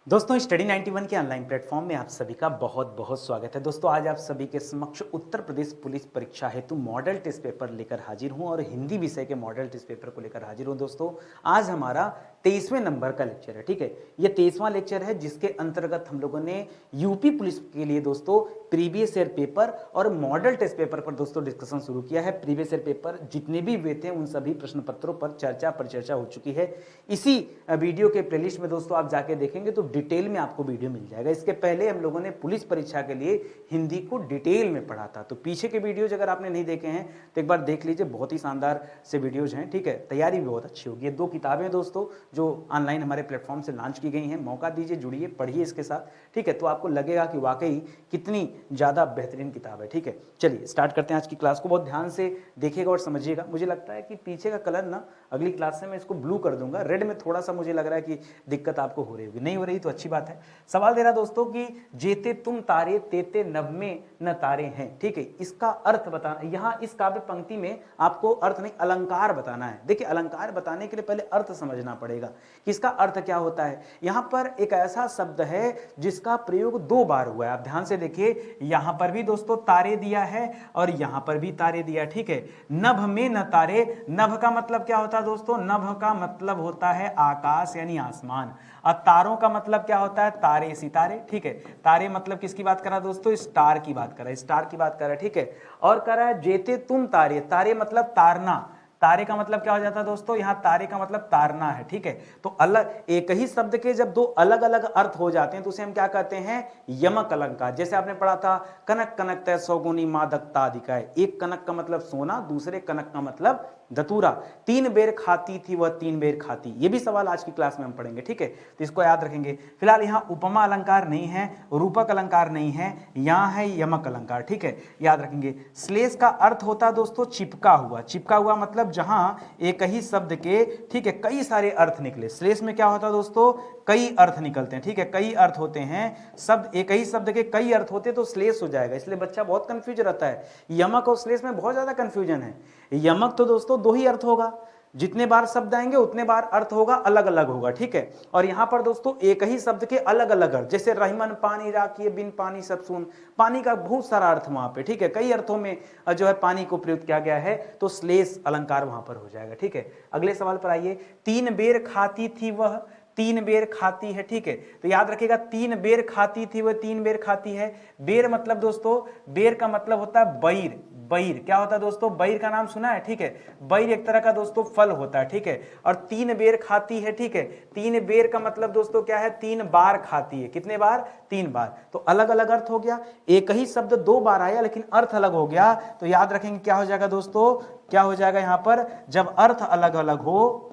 दोस्तों स्टडी 91 के online platform में आप सभी का बहुत बहुत स्वागत है। दोस्तों आज आप सभी के समक्ष उत्तर प्रदेश पुलिस परीक्षा हेतु मॉडल टेस्ट पेपर लेकर हाजिर हूं और हिंदी विषय के मॉडल टेस्ट पेपर को लेकर हाजिर हूं। दोस्तों आज हमारा 23वें नंबर का लेक्चर है, ठीक है। ये 23वां लेक्चर है जिसके अंतर्गत हम लोगों ने यूपी पुलिस के लिए दोस्तों प्रीवियस ईयर पेपर और मॉडल टेस्ट पेपर पर दोस्तों डिस्कशन शुरू किया है। प्रीवियस ईयर पेपर जितने भी हुए थे उन सभी प्रश्न पत्रों पर चर्चा हो चुकी है। इसी वीडियो के प्लेलिस्ट में दोस्तों आप जाके देखेंगे तो डिटेल में आपको वीडियो मिल जाएगा। इसके पहले हम लोगों ने पुलिस परीक्षा के लिए हिंदी को डिटेल में पढ़ा था, तो पीछे के वीडियोज अगर आपने नहीं देखे हैं तो एक बार देख लीजिए, बहुत ही शानदार से वीडियोज हैं, ठीक है। तैयारी भी बहुत अच्छी होगी। ये 2 किताबें दोस्तों जो ऑनलाइन हमारे प्लेटफॉर्म से लॉन्च की गई हैं, मौका दीजिए, जुड़िए, पढ़िए इसके साथ, ठीक है। तो आपको लगेगा कि वाकई कितनी ज़्यादा बेहतरीन किताब है, ठीक है। चलिए स्टार्ट करते हैं आज की क्लास को। बहुत ध्यान से देखिएगा और समझिएगा। मुझे लगता है कि पीछे का कलर ना अगली क्लास से मैं इसको ब्लू कर दूंगा, रेड में थोड़ा सा मुझे लग रहा है कि दिक्कत आपको हो रही होगी। नहीं हो रही तो अच्छी बात है। सवाल दे रहा दोस्तों कि जेते तुम तारे तेते नभ में न तारे हैं, ठीक है। इसका अर्थ बताना, यहाँ इस काव्य पंक्ति में आपको अर्थ नहीं अलंकार बताना है। देखिए अलंकार बताने के लिए पहले अर्थ समझना पड़ेगा कि इसका अर्थ क्या होता है। यहाँ पर एक ऐसा शब्द है जिसका प्रयोग 2 बार हुआ है। आप ध्यान से देखिए, यहाँ पर भी दोस्तों तारे दिया है और यहाँ पर भी तारे दिया, ठीक है। नभ में न तारे, नभ का मतलब क्या होता है दोस्तों? नभ का मतलब होता है आकाश यानी आसमान, और तारों का मतलब क्या होता है? तारे सितारे, ठीक है। तारे मतलब किसकी बात कर रहा है दोस्तों? स्टार की बात कर रहा है, स्टार की बात कर रहा है, ठीक है। और कर रहा है जेते तुम तारे, तारे मतलब तारना, तारे का मतलब क्या हो जाता है दोस्तों? यहाँ तारे का मतलब तारना है, ठीक है। तो अलग एक ही शब्द के जब 2 अलग अलग अर्थ हो जाते हैं तो उसे हम क्या कहते हैं? यमक अलंकार। जैसे आपने पढ़ा था कनक कनक तय सौगुनी मादकता अधिकाय, एक कनक का मतलब सोना, दूसरे कनक का मतलब धतूरा। 3 बेर खाती थी वह 3 बेर खाती, ये भी सवाल आज की क्लास में हम पढ़ेंगे, ठीक है। तो इसको याद रखेंगे। फिलहाल यहाँ उपमा अलंकार नहीं है, रूपक अलंकार नहीं है, यहाँ है यमक अलंकार, ठीक है, याद रखेंगे। श्लेष का अर्थ होता है दोस्तों चिपका हुआ। चिपका हुआ मतलब जहां एक ही शब्द के, ठीक है, कई सारे अर्थ निकले। श्लेष में क्या होता है दोस्तों? कई अर्थ निकलते हैं, ठीक है, कई अर्थ होते हैं। शब्द एक ही शब्द के कई अर्थ होते तो श्लेष हो जाएगा, इसलिए बच्चा बहुत कंफ्यूज रहता है। यमक और श्लेष में बहुत ज्यादा कंफ्यूजन है। यमक तो दोस्तों 2 ही अर्थ होगा, जितने बार शब्द आएंगे उतने बार अर्थ होगा, अलग अलग होगा, ठीक है। और यहां पर दोस्तों एक ही शब्द के अलग अलग अर्थ, जैसे रहीमन पानी राखिए बिन पानी सब सुन, पानी का बहुत सारा अर्थ वहां पे, ठीक है, कई अर्थों में जो है पानी को प्रयुक्त किया गया है, तो श्लेष अलंकार वहां पर हो जाएगा, ठीक है। अगले सवाल पर आइए। 3 बेर खाती थी वह 3 बेर खाती है, ठीक है। तो याद रखिएगा 3 बेर खाती थी वह 3 बेर खाती है। बेर मतलब दोस्तों, बेर का मतलब होता है बैर। बैर क्या होता है दोस्तों? बैर का नाम सुना है, ठीक है। बैर एक तरह का दोस्तों फल होता है, ठीक है। और 3 बेर खाती है, ठीक है। 3 बेर का मतलब दोस्तों क्या है? 3 बार खाती है। कितने बार? 3 बार। तो अलग अलग अर्थ हो गया। एक ही शब्द 2 बार आया लेकिन अर्थ अलग हो गया, तो याद रखेंगे क्या हो जाएगा दोस्तों? क्या हो जाएगा यहां पर? जब अर्थ अलग अलग हो,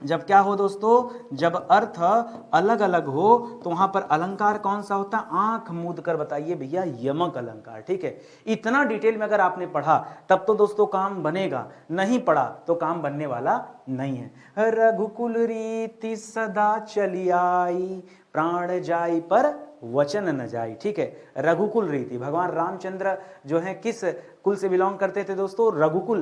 जब क्या हो दोस्तों? जब अर्थ अलग अलग हो तो वहां पर अलंकार कौन सा होता है? आंख मूंद कर बताइए भैया, यमक अलंकार, ठीक है। इतना डिटेल में अगर आपने पढ़ा तब तो दोस्तों काम बनेगा, नहीं पढ़ा तो काम बनने वाला नहीं है। रघुकुल रीति सदा चली आई, प्राण जाई पर वचन न जाई, ठीक है। रघुकुल रीति, भगवान रामचंद्र जो है किस कुल से बिलोंग करते थे दोस्तों? रघुकुल।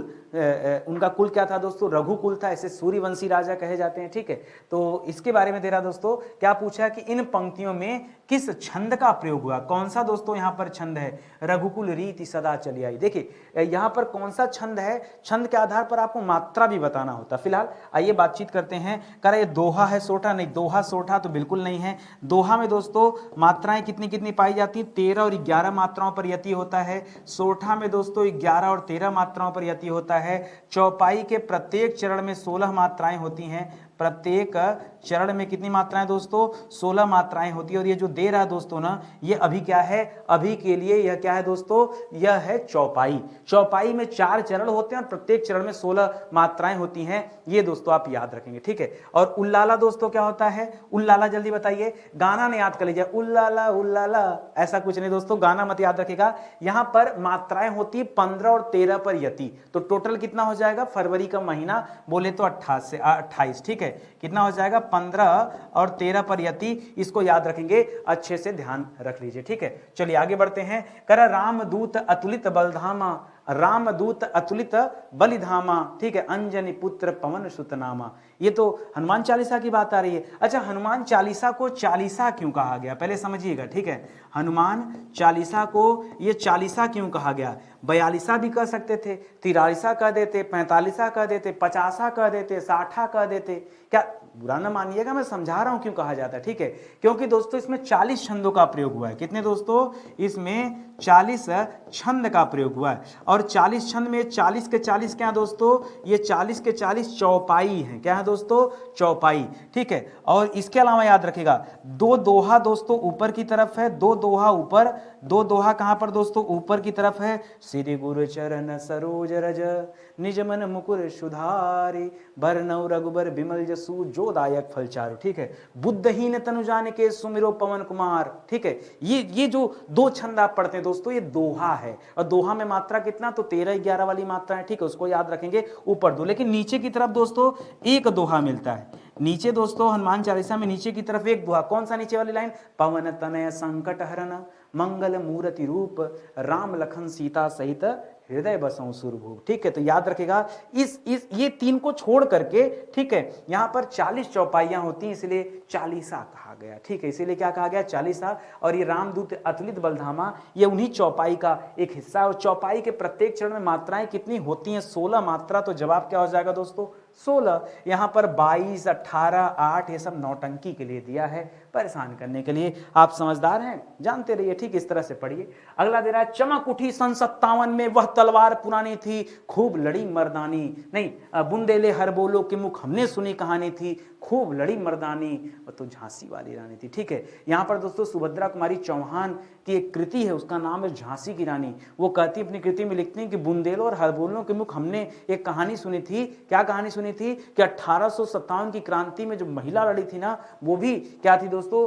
उनका कुल क्या था दोस्तों? रघुकुल था, ऐसे सूर्यवंशी राजा कहे जाते हैं, ठीक है। तो इसके बारे में दे रहा दोस्तों, क्या पूछा कि इन पंक्तियों में किस छंद का प्रयोग हुआ? कौन सा दोस्तों यहाँ पर छंद है? रघुकुल रीति सदा चली आई। देखिए यहाँ पर कौन सा छंद है, छंद के आधार पर आपको मात्रा भी बताना होता। फिलहाल आइए बातचीत करते हैं। कह रहा ये दोहा है सोठा? नहीं, दोहा सोठा तो बिल्कुल नहीं है। दोहा में दोस्तों मात्राएं कितनी कितनी पाई जाती है? 13 और 11 मात्राओं पर यति होता है। सोठा में दोस्तों 11 और 13 मात्राओं पर यति होता है। चौपाई के प्रत्येक चरण में 16 मात्राएं होती हैं। प्रत्येक चरण में कितनी मात्राएं दोस्तों? 16 मात्राएं होती है। और ये जो दे रहा है दोस्तों ना, ये अभी क्या है? अभी के लिए यह क्या है दोस्तों? यह है चौपाई। चौपाई में 4 चरण होते हैं और प्रत्येक चरण में 16 मात्राएं होती हैं। ये दोस्तों आप याद रखेंगे, ठीक है। और उल्लाला दोस्तों क्या होता है? उल्लाला जल्दी बताइए, गाना नहीं याद कर लीजिए, उल्लाला उल्लाला ऐसा कुछ नहीं दोस्तों, गाना मत याद रखिएगा। यहां पर मात्राएं होती 15 और 13 पर यति, तो टोटल कितना हो जाएगा? फरवरी का महीना बोले तो 28, ठीक है। कितना हो जाएगा? 15 और 13 पर यति, इसको याद रखेंगे, अच्छे से ध्यान रख लीजिए, ठीक है। चलिए आगे बढ़ते हैं। कर रामदूत अतुलित बलधामा, रामदूत अतुलित बलिधामा, ठीक है, अंजनी पुत्र पवन सुत नामा। ये तो हनुमान चालीसा की बात आ रही है। अच्छा, हनुमान चालीसा को चालीसा क्यों कहा गया, पहले समझिएगा, ठीक है। हनुमान चालीसा को ये चालीसा क्यों कहा गया? 42 भी कह सकते थे, 43 कह देते, 45 कह देते, 50 कह देते, 60 कह देते। क्या बुरा ना मानिएगा, मैं समझा रहा हूं क्यों कहा जाता है, ठीक है। क्योंकि दोस्तों इसमें 40 छंदों का प्रयोग हुआ है। कितने दोस्तों? इसमें 40 छंद का प्रयोग हुआ है। और 40 छंद में 40 के 40 क्या है दोस्तों? ये 40 के 40 चौपाई हैं। क्या है दोस्तों? चौपाई, ठीक है। और इसके अलावा याद रखिएगा, 2 दोहा दोस्तों ऊपर की तरफ है, 2 दोहा ऊपर, 2 दोहा कहां पर दोस्तों? ऊपर की तरफ है। श्री गुरु चरण सरोज रज निज मन मुकुर सुधारी, बरनउँ रघुबर बिमल जसु जो दायक फल चारु, ठीक है। बुद्धहीन तनु जान के सुमिरो पवन कुमार, ठीक है। ये जो 2 छंद आप पढ़ते हैं दोस्तों, ये दोहा है। और दोहा में मात्रा कितना? तो 13-11 वाली मात्रा है, ठीक है, उसको याद रखेंगे ऊपर 2। लेकिन नीचे की तरफ दोस्तों एक दोहा मिलता है। नीचे दोस्तों हनुमान चालीसा में नीचे की तरफ एक दोहा। कौन सा नीचे वाली लाइन? पवन तनय संकट हरन मंगल मूर्ति रूप, राम लखन सीता सहित हृदय बसों सुरभूप, ठीक है। तो याद रखेगा इस ये 3 को छोड़ करके, ठीक है, यहां पर 40 चौपाइयां होती हैं, इसलिए चालीसा कहा गया, ठीक है। इसीलिए क्या कहा गया? चालीसा। और ये रामदूत अतुलित बलधामा, ये उन्हीं चौपाई का एक हिस्सा है। और चौपाई के प्रत्येक चरण में मात्राएं कितनी होती हैं? 16 मात्रा। तो जवाब क्या हो जाएगा दोस्तों? 16। यहां पर 22, 18, 8 ये सब नौटंकी के लिए दिया है, परेशान करने के लिए। आप समझदार हैं, जानते रहिए, ठीक इस तरह से पढ़िए। अगला दे रहा है, चमक उठी सन 57 में वह तलवार पुरानी थी, खूब लड़ी मर्दानी। नहीं, बुंदेले हर बोलो के मुख हमने सुनी कहानी थी, खूब लड़ी मर्दानी, और तो झांसी वाली रानी थी, ठीक है। यहां पर दोस्तों सुभद्रा कुमारी चौहान की एक कृति है, उसका नाम है झांसी की रानी। वो कहती, अपनी कृति में लिखती हैं कि बुंदेलों और हरबोलों के मुख हमने एक कहानी सुनी थी। क्या कहानी सुनी थी? कि 1857 की क्रांति में जो महिला लड़ी थी ना, वो भी क्या थी दोस्तों?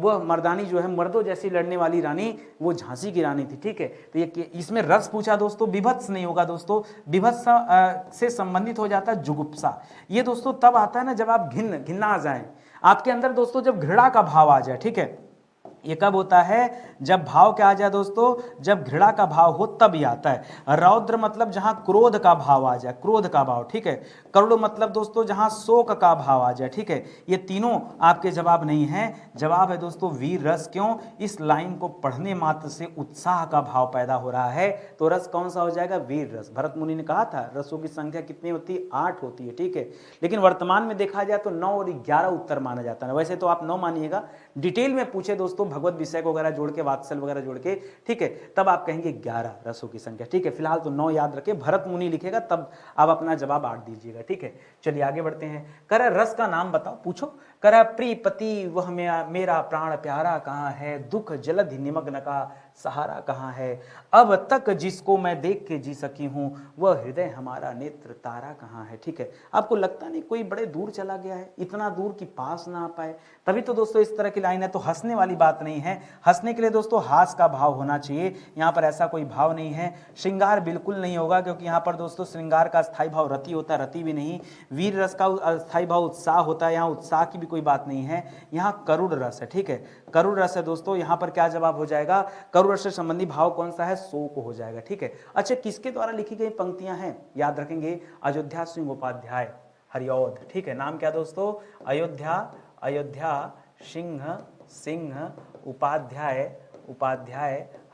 वह मर्दानी जो है, मर्दों जैसी लड़ने वाली रानी, वो झांसी की रानी थी, ठीक है। तो ये इसमें रस पूछा दोस्तों, विभत्स नहीं होगा दोस्तों। विभत्स से संबंधित हो जाता है जुगुप्सा। ये दोस्तों तब आता है ना जब आप घिन्ना जाए, आपके अंदर दोस्तों जब घृणा का भाव आ जाए, ठीक है। ये कब होता है? जब भाव क्या आ जाए दोस्तों? जब घृणा का भाव हो तब ही आता है। रौद्र मतलब जहां क्रोध का भाव आ जाए, क्रोध का भाव, ठीक है। करुण मतलब दोस्तों जहां शोक का भाव आ जाए, ठीक है। ये तीनों आपके जवाब नहीं है। जवाब है दोस्तों वीर रस। क्यों? इस लाइन को पढ़ने मात्र से उत्साह का भाव पैदा हो रहा है। तो रस कौन सा हो जाएगा? वीर रस। भरत मुनि ने कहा था रसों की संख्या कितनी होती है? 8 होती है, ठीक है। लेकिन वर्तमान में देखा जाए तो 9 और 11 उत्तर माना जाता है। वैसे तो आप 9 मानिएगा, डिटेल में पूछे दोस्तों भगवत विषय को वगैरह जोड़ के, वात्सल वगैरह जोड़ के, ठीक है, तब आप कहेंगे 11 रसों की संख्या, ठीक है। फिलहाल तो 9 याद रखे, भरत मुनि लिखेगा तब आप अपना जवाब 8 दीजिएगा, ठीक है। चलिए आगे बढ़ते हैं। कर रस का नाम बताओ, पूछो। कर प्रियपति वह मेरा प्राण प्यारा कहाँ है, दुख जलधि निमग्न का सहारा कहाँ है, अब तक जिसको मैं देख के जी सकी हूं, वह हृदय हमारा नेत्र तारा कहाँ है, ठीक है। आपको लगता नहीं कोई बड़े दूर चला गया है, इतना दूर कि पास ना आ पाए? तभी तो दोस्तों इस तरह की लाइन है। तो हंसने वाली बात नहीं है। हंसने के लिए दोस्तों हास का भाव होना चाहिए, यहाँ पर ऐसा कोई भाव नहीं है। श्रृंगार बिल्कुल नहीं होगा, क्योंकि यहाँ पर दोस्तों श्रृंगार का स्थायी भाव रति होता है, रति भी नहीं। वीर रस का स्थायी भाव उत्साह होता है, यहाँ उत्साह की भी कोई बात नहीं है। यहाँ करुण रस है, ठीक है, करुण रस है दोस्तों। यहाँ पर क्या जवाब हो जाएगा? करुण रस से संबंधी भाव कौन सा है? शोक हो जाएगा, ठीक है। अच्छा, किसके द्वारा लिखी गई पंक्तियां हैं? याद रखेंगे, अयोध्या सिंह उपाध्याय हरिऔध, ठीक है। नाम क्या दोस्तों? अयोध्या सिंह उपाध्याय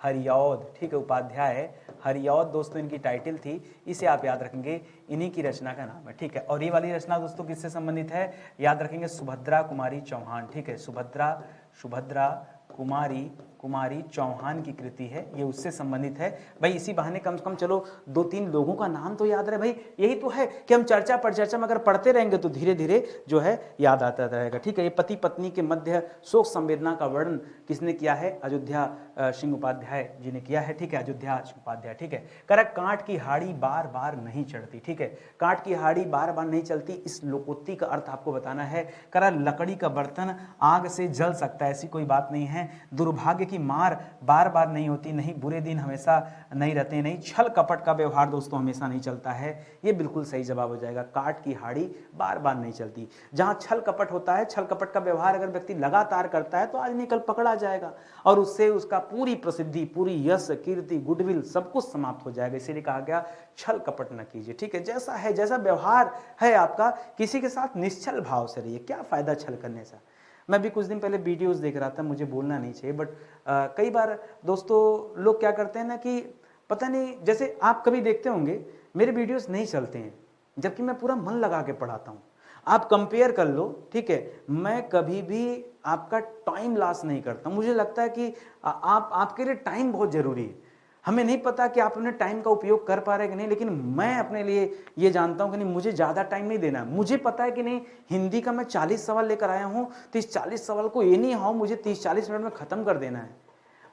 हरिऔध, ठीक है, उपाध्याय हरिऔध दोस्तों इनकी टाइटल थी। इसे आप याद रखेंगे, इन्हीं की रचना का नाम है, ठीक है। और ये वाली रचना दोस्तों किससे संबंधित है? याद रखेंगे, सुभद्रा कुमारी चौहान, ठीक है। सुभद्रा कुमारी चौहान की कृति है, ये उससे संबंधित है। भाई इसी बहाने कम से कम चलो 2-3 लोगों का नाम तो याद रहे। भाई यही तो है कि हम चर्चा में अगर पढ़ते रहेंगे तो धीरे धीरे जो है याद आता रहेगा, ठीक है। ये पति पत्नी के मध्य शोक संवेदना का वर्णन किसने किया है? अयोध्या सिंह उपाध्याय जी ने किया है, ठीक है। अयोध्या सिंह उपाध्याय, ठीक है। करा कांट की हाड़ी बार बार नहीं चढ़ती, ठीक है। कांट की हाड़ी बार बार नहीं चलती, इस लोकोक्ति का अर्थ आपको बताना है। करा लकड़ी का बर्तन आग से जल सकता है, ऐसी कोई बात नहीं है। दुर्भाग्य की मार बार बार नहीं होती, नहीं बुरे दिन हमेशा नहीं रहते, नहीं छल कपट का व्यवहार दोस्तों हमेशा नहीं चलता है। ये बिल्कुल सही जवाब हो जाएगा, काट की हाड़ी बार बार नहीं चलती। जहाँ छल कपट होता है, छल कपट का व्यवहार अगर व्यक्ति लगातार करता है तो आज नहीं कल पकड़ा जाएगा और उससे उसका पूरी प्रसिद्धि, पूरी यश, कीर्ति, गुडविल सब कुछ समाप्त हो जाएगा। इसीलिए कहा गया छल कपट न कीजिए, ठीक है। जैसा है, जैसा व्यवहार है आपका, किसी के साथ निश्चल भाव से रहिए। क्या फायदा छल करने से। मैं भी कुछ दिन पहले वीडियोस देख रहा था, मुझे बोलना नहीं चाहिए, बट कई बार दोस्तों लोग क्या करते हैं ना कि पता नहीं, जैसे आप कभी देखते होंगे मेरे वीडियोस नहीं चलते हैं जबकि मैं पूरा मन लगा के पढ़ाता हूँ। आप कंपेयर कर लो, ठीक है। मैं कभी भी आपका टाइम लॉस नहीं करता। मुझे लगता है कि आपके लिए टाइम बहुत जरूरी है। हमें नहीं पता कि आप अपने टाइम का उपयोग कर पा रहे हैं कि नहीं, लेकिन मैं अपने लिए ये जानता हूं कि नहीं, मुझे ज़्यादा टाइम नहीं देना। मुझे पता है कि नहीं, हिंदी का मैं 40 सवाल लेकर आया हूं तो इस 40 सवाल को ये नहीं हो मुझे 30-40 मिनट में ख़त्म कर देना है।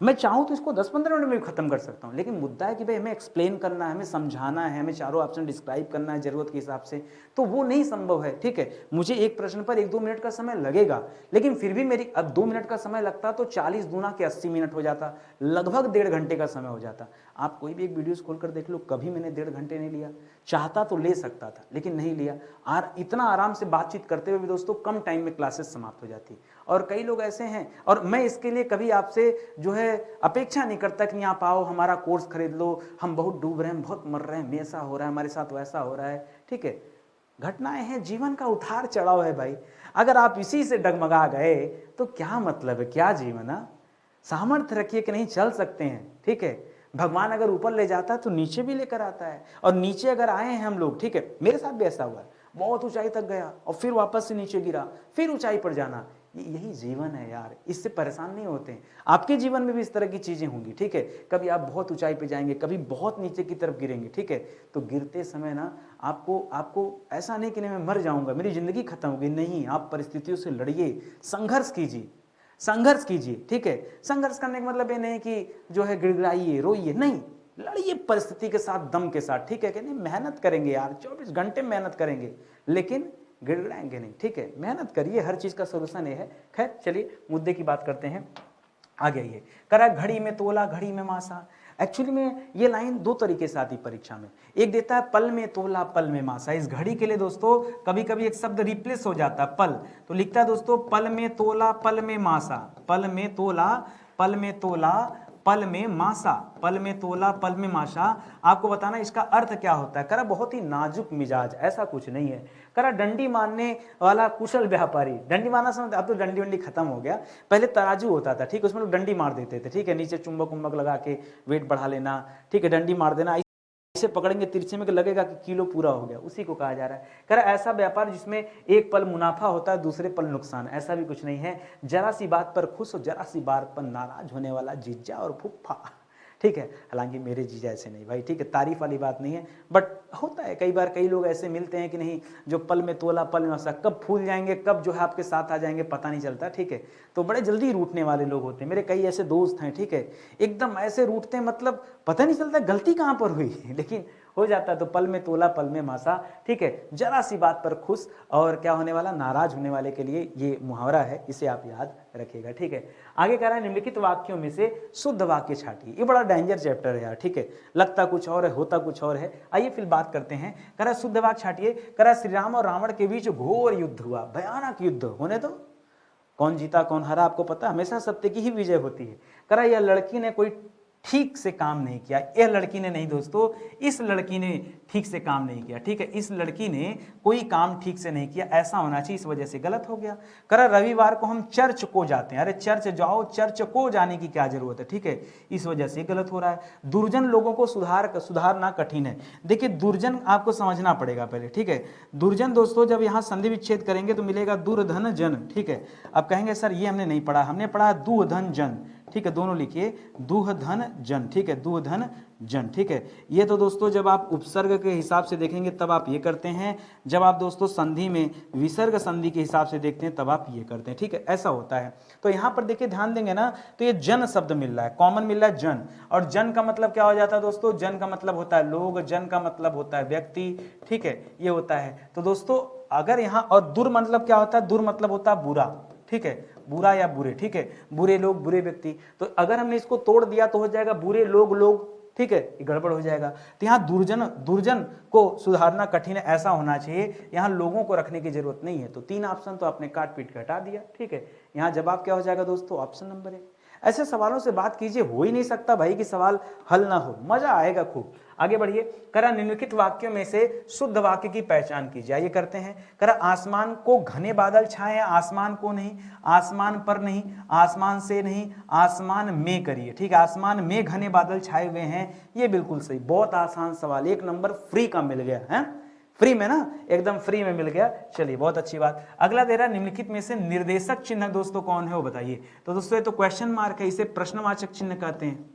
मैं चाहूँ तो इसको 10-15 मिनट में भी खत्म कर सकता हूँ, लेकिन मुद्दा है कि भाई हमें एक्सप्लेन करना है, हमें समझाना है, हमें चारों ऑप्शन डिस्क्राइब करना है ज़रूरत के हिसाब से, तो वो नहीं संभव है, ठीक है। मुझे एक प्रश्न पर 1-2 मिनट का समय लगेगा, लेकिन फिर भी मेरी अब 2 मिनट का समय लगता तो 40 दूना के 80 मिनट हो जाता, लगभग 1.5 घंटे का समय हो जाता। आप कोई भी एक वीडियोस खोलकर देख लो, कभी मैंने 1.5 घंटे नहीं लिया। चाहता तो ले सकता था लेकिन नहीं लिया। और इतना आराम से बातचीत करते हुए भी दोस्तों कम टाइम में क्लासेस समाप्त हो जाती। और कई लोग ऐसे हैं, और मैं इसके लिए कभी आपसे जो है अपेक्षा नहीं करता कि आप आओ हमारा कोर्स खरीद लो, हम बहुत डूब रहे हैं, बहुत मर रहे हैं, ऐसा हो रहा है, हमारे साथ वैसा हो रहा है, ठीक है। घटनाएं हैं, जीवन का उतार चढ़ाव है भाई। अगर आप इसी से डगमगा गए तो क्या मतलब है, क्या जीवन है। सामर्थ्य रखिए कि नहीं चल सकते हैं, ठीक है। भगवान अगर ऊपर ले जाता है तो नीचे भी लेकर आता है, और नीचे अगर आए हैं हम लोग, ठीक है, मेरे साथ भी ऐसा हुआ है, बहुत ऊंचाई तक गया और फिर वापस से नीचे गिरा, फिर ऊंचाई पर जाना, यही जीवन है यार। इससे परेशान नहीं होते हैं। आपके जीवन में भी इस तरह की चीजें होंगी, ठीक है। कभी आप बहुत ऊंचाई पे जाएंगे, कभी बहुत नीचे की तरफ गिरेंगे, ठीक है। तो गिरते समय ना आपको ऐसा नहीं कि नहीं मैं मर जाऊंगा, मेरी जिंदगी खत्म होगी, नहीं। आप परिस्थितियों से लड़िए, संघर्ष कीजिए, संघर्ष कीजिए, ठीक है। संघर्ष करने का मतलब ये नहीं कि जो है गिड़गिड़ाइए, रोइए, नहीं। लड़िए परिस्थिति के साथ, दम के साथ, ठीक है कि नहीं। मेहनत करेंगे यार, 24 घंटे मेहनत करेंगे, लेकिन गिड़गिड़ाएंगे नहीं, ठीक है। मेहनत करिए, हर चीज का सोल्यूशन ये है। खैर चलिए मुद्दे की बात करते हैं। आगे ये करा, घड़ी में तोला घड़ी में मासा। एक्चुअली में ये लाइन 2 तरीके से आती परीक्षा में। एक देता है पल में तोला पल में मासा। इस घड़ी के लिए दोस्तों कभी कभी एक शब्द रिप्लेस हो जाता है, पल, तो लिखता है दोस्तों पल में तोला पल में मासा, पल में तोला पल में तोला पल में मासा, पल में तोला पल में मासा। आपको बताना इसका अर्थ क्या होता है। करा बहुत ही नाजुक मिजाज, ऐसा कुछ नहीं है। करा डंडी मारने वाला कुशल व्यापारी। डंडी मारना समझ, अब तो डंडी वंडी खत्म हो गया, पहले तराजू होता था, ठीक है, उसमें लोग डंडी मार देते थे, ठीक है, नीचे चुंबक उम्बक लगा के वेट बढ़ा लेना, ठीक है, डंडी मार देना, इसे पकड़ेंगे तिरछे में लगेगा कि किलो पूरा हो गया, उसी को कहा जा रहा है। कह रहा ऐसा व्यापार जिसमें एक पल मुनाफा होता है, दूसरे पल नुकसान, ऐसा भी कुछ नहीं है। जरा सी बात पर खुश हो, जरा सी बात पर नाराज होने वाला जीजा और फुफ्फा, ठीक है। हालांकि मेरे जीजा ऐसे नहीं भाई, ठीक है, तारीफ वाली बात नहीं है, बट होता है कई बार, कई लोग ऐसे मिलते हैं कि नहीं, जो पल में तोला पल में मासा, कब फूल जाएंगे, कब जो है आपके साथ आ जाएंगे पता नहीं चलता, ठीक है। तो बड़े जल्दी रूठने वाले लोग होते हैं। मेरे कई ऐसे दोस्त हैं, ठीक है, एकदम ऐसे रूठते हैं, मतलब पता नहीं चलता गलती कहाँ पर हुई लेकिन हो जाता है। तो पल में तोला पल में मासा, ठीक है, जरा सी बात पर खुश और क्या होने वाला, नाराज होने वाले के लिए ये मुहावरा है, इसे आप याद रखिएगा, ठीक है। आगे कह रहा है निम्नलिखित वाक्यों में से शुद्ध वाक्य छाटिए। ये बड़ा डेंजर चैप्टर है यार, ठीक है, लगता कुछ और है, होता कुछ और है। आइए फिर बात करते हैं। कह रहा शुद्ध वाक्य छाटिए। कह रहा श्री राम और रावण के बीच घोर युद्ध हुआ, भयानक युद्ध होने दो, कौन जीता कौन हारा आपको पता, हमेशा सत्य की ही विजय होती है। कह रहा यह लड़की ने कोई ठीक से काम नहीं किया। यह लड़की ने नहीं दोस्तों, इस लड़की ने ठीक से काम नहीं किया, ठीक है, इस लड़की ने कोई काम ठीक से नहीं किया, ऐसा होना चाहिए, इस वजह से गलत हो गया। कह रहा रविवार को हम चर्च को जाते हैं, अरे चर्च जाओ, चर्च को जाने की क्या जरूरत है, ठीक है, इस वजह से गलत हो रहा है। दुर्जन लोगों को सुधारना कठिन है। देखिए दुर्जन आपको समझना पड़ेगा पहले, ठीक है। दुर्जन दोस्तों जब यहाँ संधि विच्छेद करेंगे तो मिलेगा दुर्धन जन, ठीक है। अब कहेंगे सर ये हमने नहीं पढ़ा, हमने पढ़ा दुधन जन, ठीक है, दोनों लिखिए, दुधन जन, ठीक है, दुधन जन, ठीक है। ये तो दोस्तों जब आप उपसर्ग के हिसाब से देखेंगे तब आप ये करते हैं, जब आप दोस्तों संधि में विसर्ग संधि के हिसाब से देखते हैं तब आप ये करते हैं, ठीक है, ऐसा होता है। तो यहाँ पर देखिए ध्यान देंगे ना, तो ये जन शब्द मिल रहा है, कॉमन मिल रहा है जन, और जन का मतलब क्या हो जाता है दोस्तों, जन का मतलब होता है लोग, जन का मतलब होता है व्यक्ति, ठीक है, ये होता है। तो दोस्तों अगर यहाँ, और दुर मतलब क्या होता है, दुर मतलब होता है बुरा, ठीक है, बुरा या बुरे, ठीक है, बुरे लोग, बुरे व्यक्ति। तो अगर हमने इसको तोड़ दिया तो हो जाएगा बुरे लोग, ठीक है, ये गड़बड़ हो जाएगा। तो यहाँ दुर्जन को सुधारना कठिन है, ऐसा होना चाहिए, यहाँ लोगों को रखने की जरूरत नहीं है। तो 3 ऑप्शन तो आपने काट पीट के हटा दिया, ठीक है। यहाँ जवाब क्या हो जाएगा दोस्तों, ऑप्शन नंबर 1। ऐसे सवालों से बात कीजिए, हो ही नहीं सकता भाई कि सवाल हल ना हो, मजा आएगा खूब। आगे बढ़िए, करा निम्नलिखित वाक्यों में से शुद्ध वाक्य की पहचान कीजिए। आइए करते हैं। करा आसमान को घने बादल छाए हैं, आसमान को नहीं, आसमान पर नहीं, आसमान से नहीं, आसमान में करिए, ठीक है। आसमान में घने बादल छाए हुए हैं, ये बिल्कुल सही, बहुत आसान सवाल, 1 नंबर फ्री का मिल गया है, फ्री में ना, एकदम फ्री में मिल गया। चलिए बहुत अच्छी बात। अगला दे रहा निम्नलिखित में से निर्देशक चिन्ह दोस्तों कौन है वो बताइए। तो दोस्तों ये तो क्वेश्चन मार्क है, इसे प्रश्नवाचक चिन्ह कहते हैं।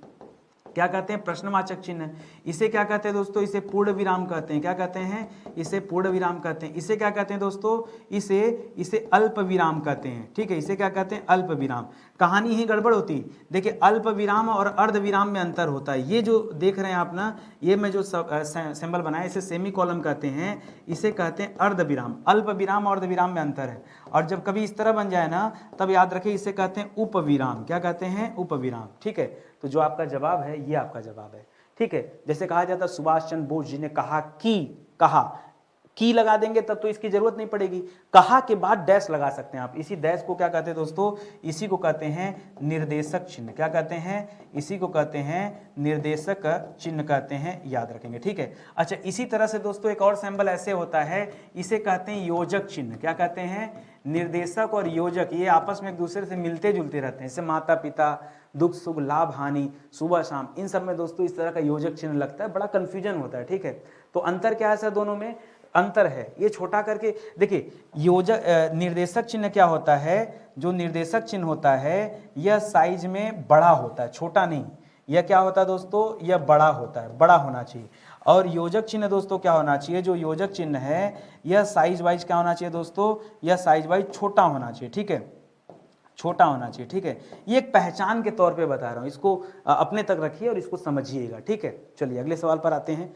क्या कहते हैं, प्रश्नवाचक चिन्ह। इसे क्या कहते हैं दोस्तों, इसे पूर्ण विराम कहते हैं। क्या कहते हैं, इसे पूर्ण विराम कहते हैं। इसे क्या कहते हैं दोस्तों, इसे अल्प विराम कहते हैं, ठीक है। इसे क्या कहते हैं, अल्प विराम। कहानी ही गड़बड़ होती, देखिए अल्प विराम और अर्ध विराम में अंतर होता है। ये जो देख रहे हैं आप ना, ये मैं जो सिंबल बनाया इसे सेमी कॉलम कहते हैं, इसे कहते हैं अर्ध विराम। अल्प विराम और अर्ध विराम में अंतर है। और जब कभी इस तरह बन जाए ना, तब याद रखिए इसे कहते हैं उपविराम। क्या कहते हैं, उपविराम, ठीक है। तो जो आपका जवाब है ये आपका जवाब है, ठीक है। जैसे कहा जाता है सुभाष चंद्र बोस जी ने कहा की लगा देंगे तब तो इसकी जरूरत नहीं पड़ेगी, कहा के बाद डैश लगा सकते हैं आप। इसी डैश को क्या कहते हैं दोस्तों, इसी को कहते हैं निर्देशक चिन्ह। क्या कहते हैं, इसी को कहते हैं निर्देशक चिन्ह कहते हैं, याद रखेंगे, ठीक है। अच्छा, इसी तरह से दोस्तों एक और सिंबल ऐसे होता है, इसे कहते हैं योजक चिन्ह। क्या कहते हैं, निर्देशक और योजक ये आपस में एक दूसरे से मिलते जुलते रहते हैं। जैसे माता पिता, दुख सुख, लाभ हानि, सुबह शाम, इन सब में दोस्तों इस तरह का योजक चिन्ह लगता है, बड़ा कंफ्यूजन होता है, ठीक है। तो अंतर क्या है सर, दोनों में अंतर है। ये छोटा करके देखिए, योजक निर्देशक चिन्ह क्या होता है, जो निर्देशक चिन्ह होता है यह साइज में बड़ा होता है, छोटा नहीं। यह क्या होता है दोस्तों, यह बड़ा होता है, बड़ा होना चाहिए। और योजक चिन्ह दोस्तों क्या होना चाहिए, जो योजक चिन्ह है यह साइज वाइज क्या होना चाहिए दोस्तों, यह साइज वाइज छोटा होना चाहिए, ठीक है, छोटा होना चाहिए, ठीक है। ये एक पहचान के तौर पे बता रहा हूं, इसको अपने तक रखिए और इसको समझिएगा, ठीक है। चलिए अगले सवाल पर आते हैं।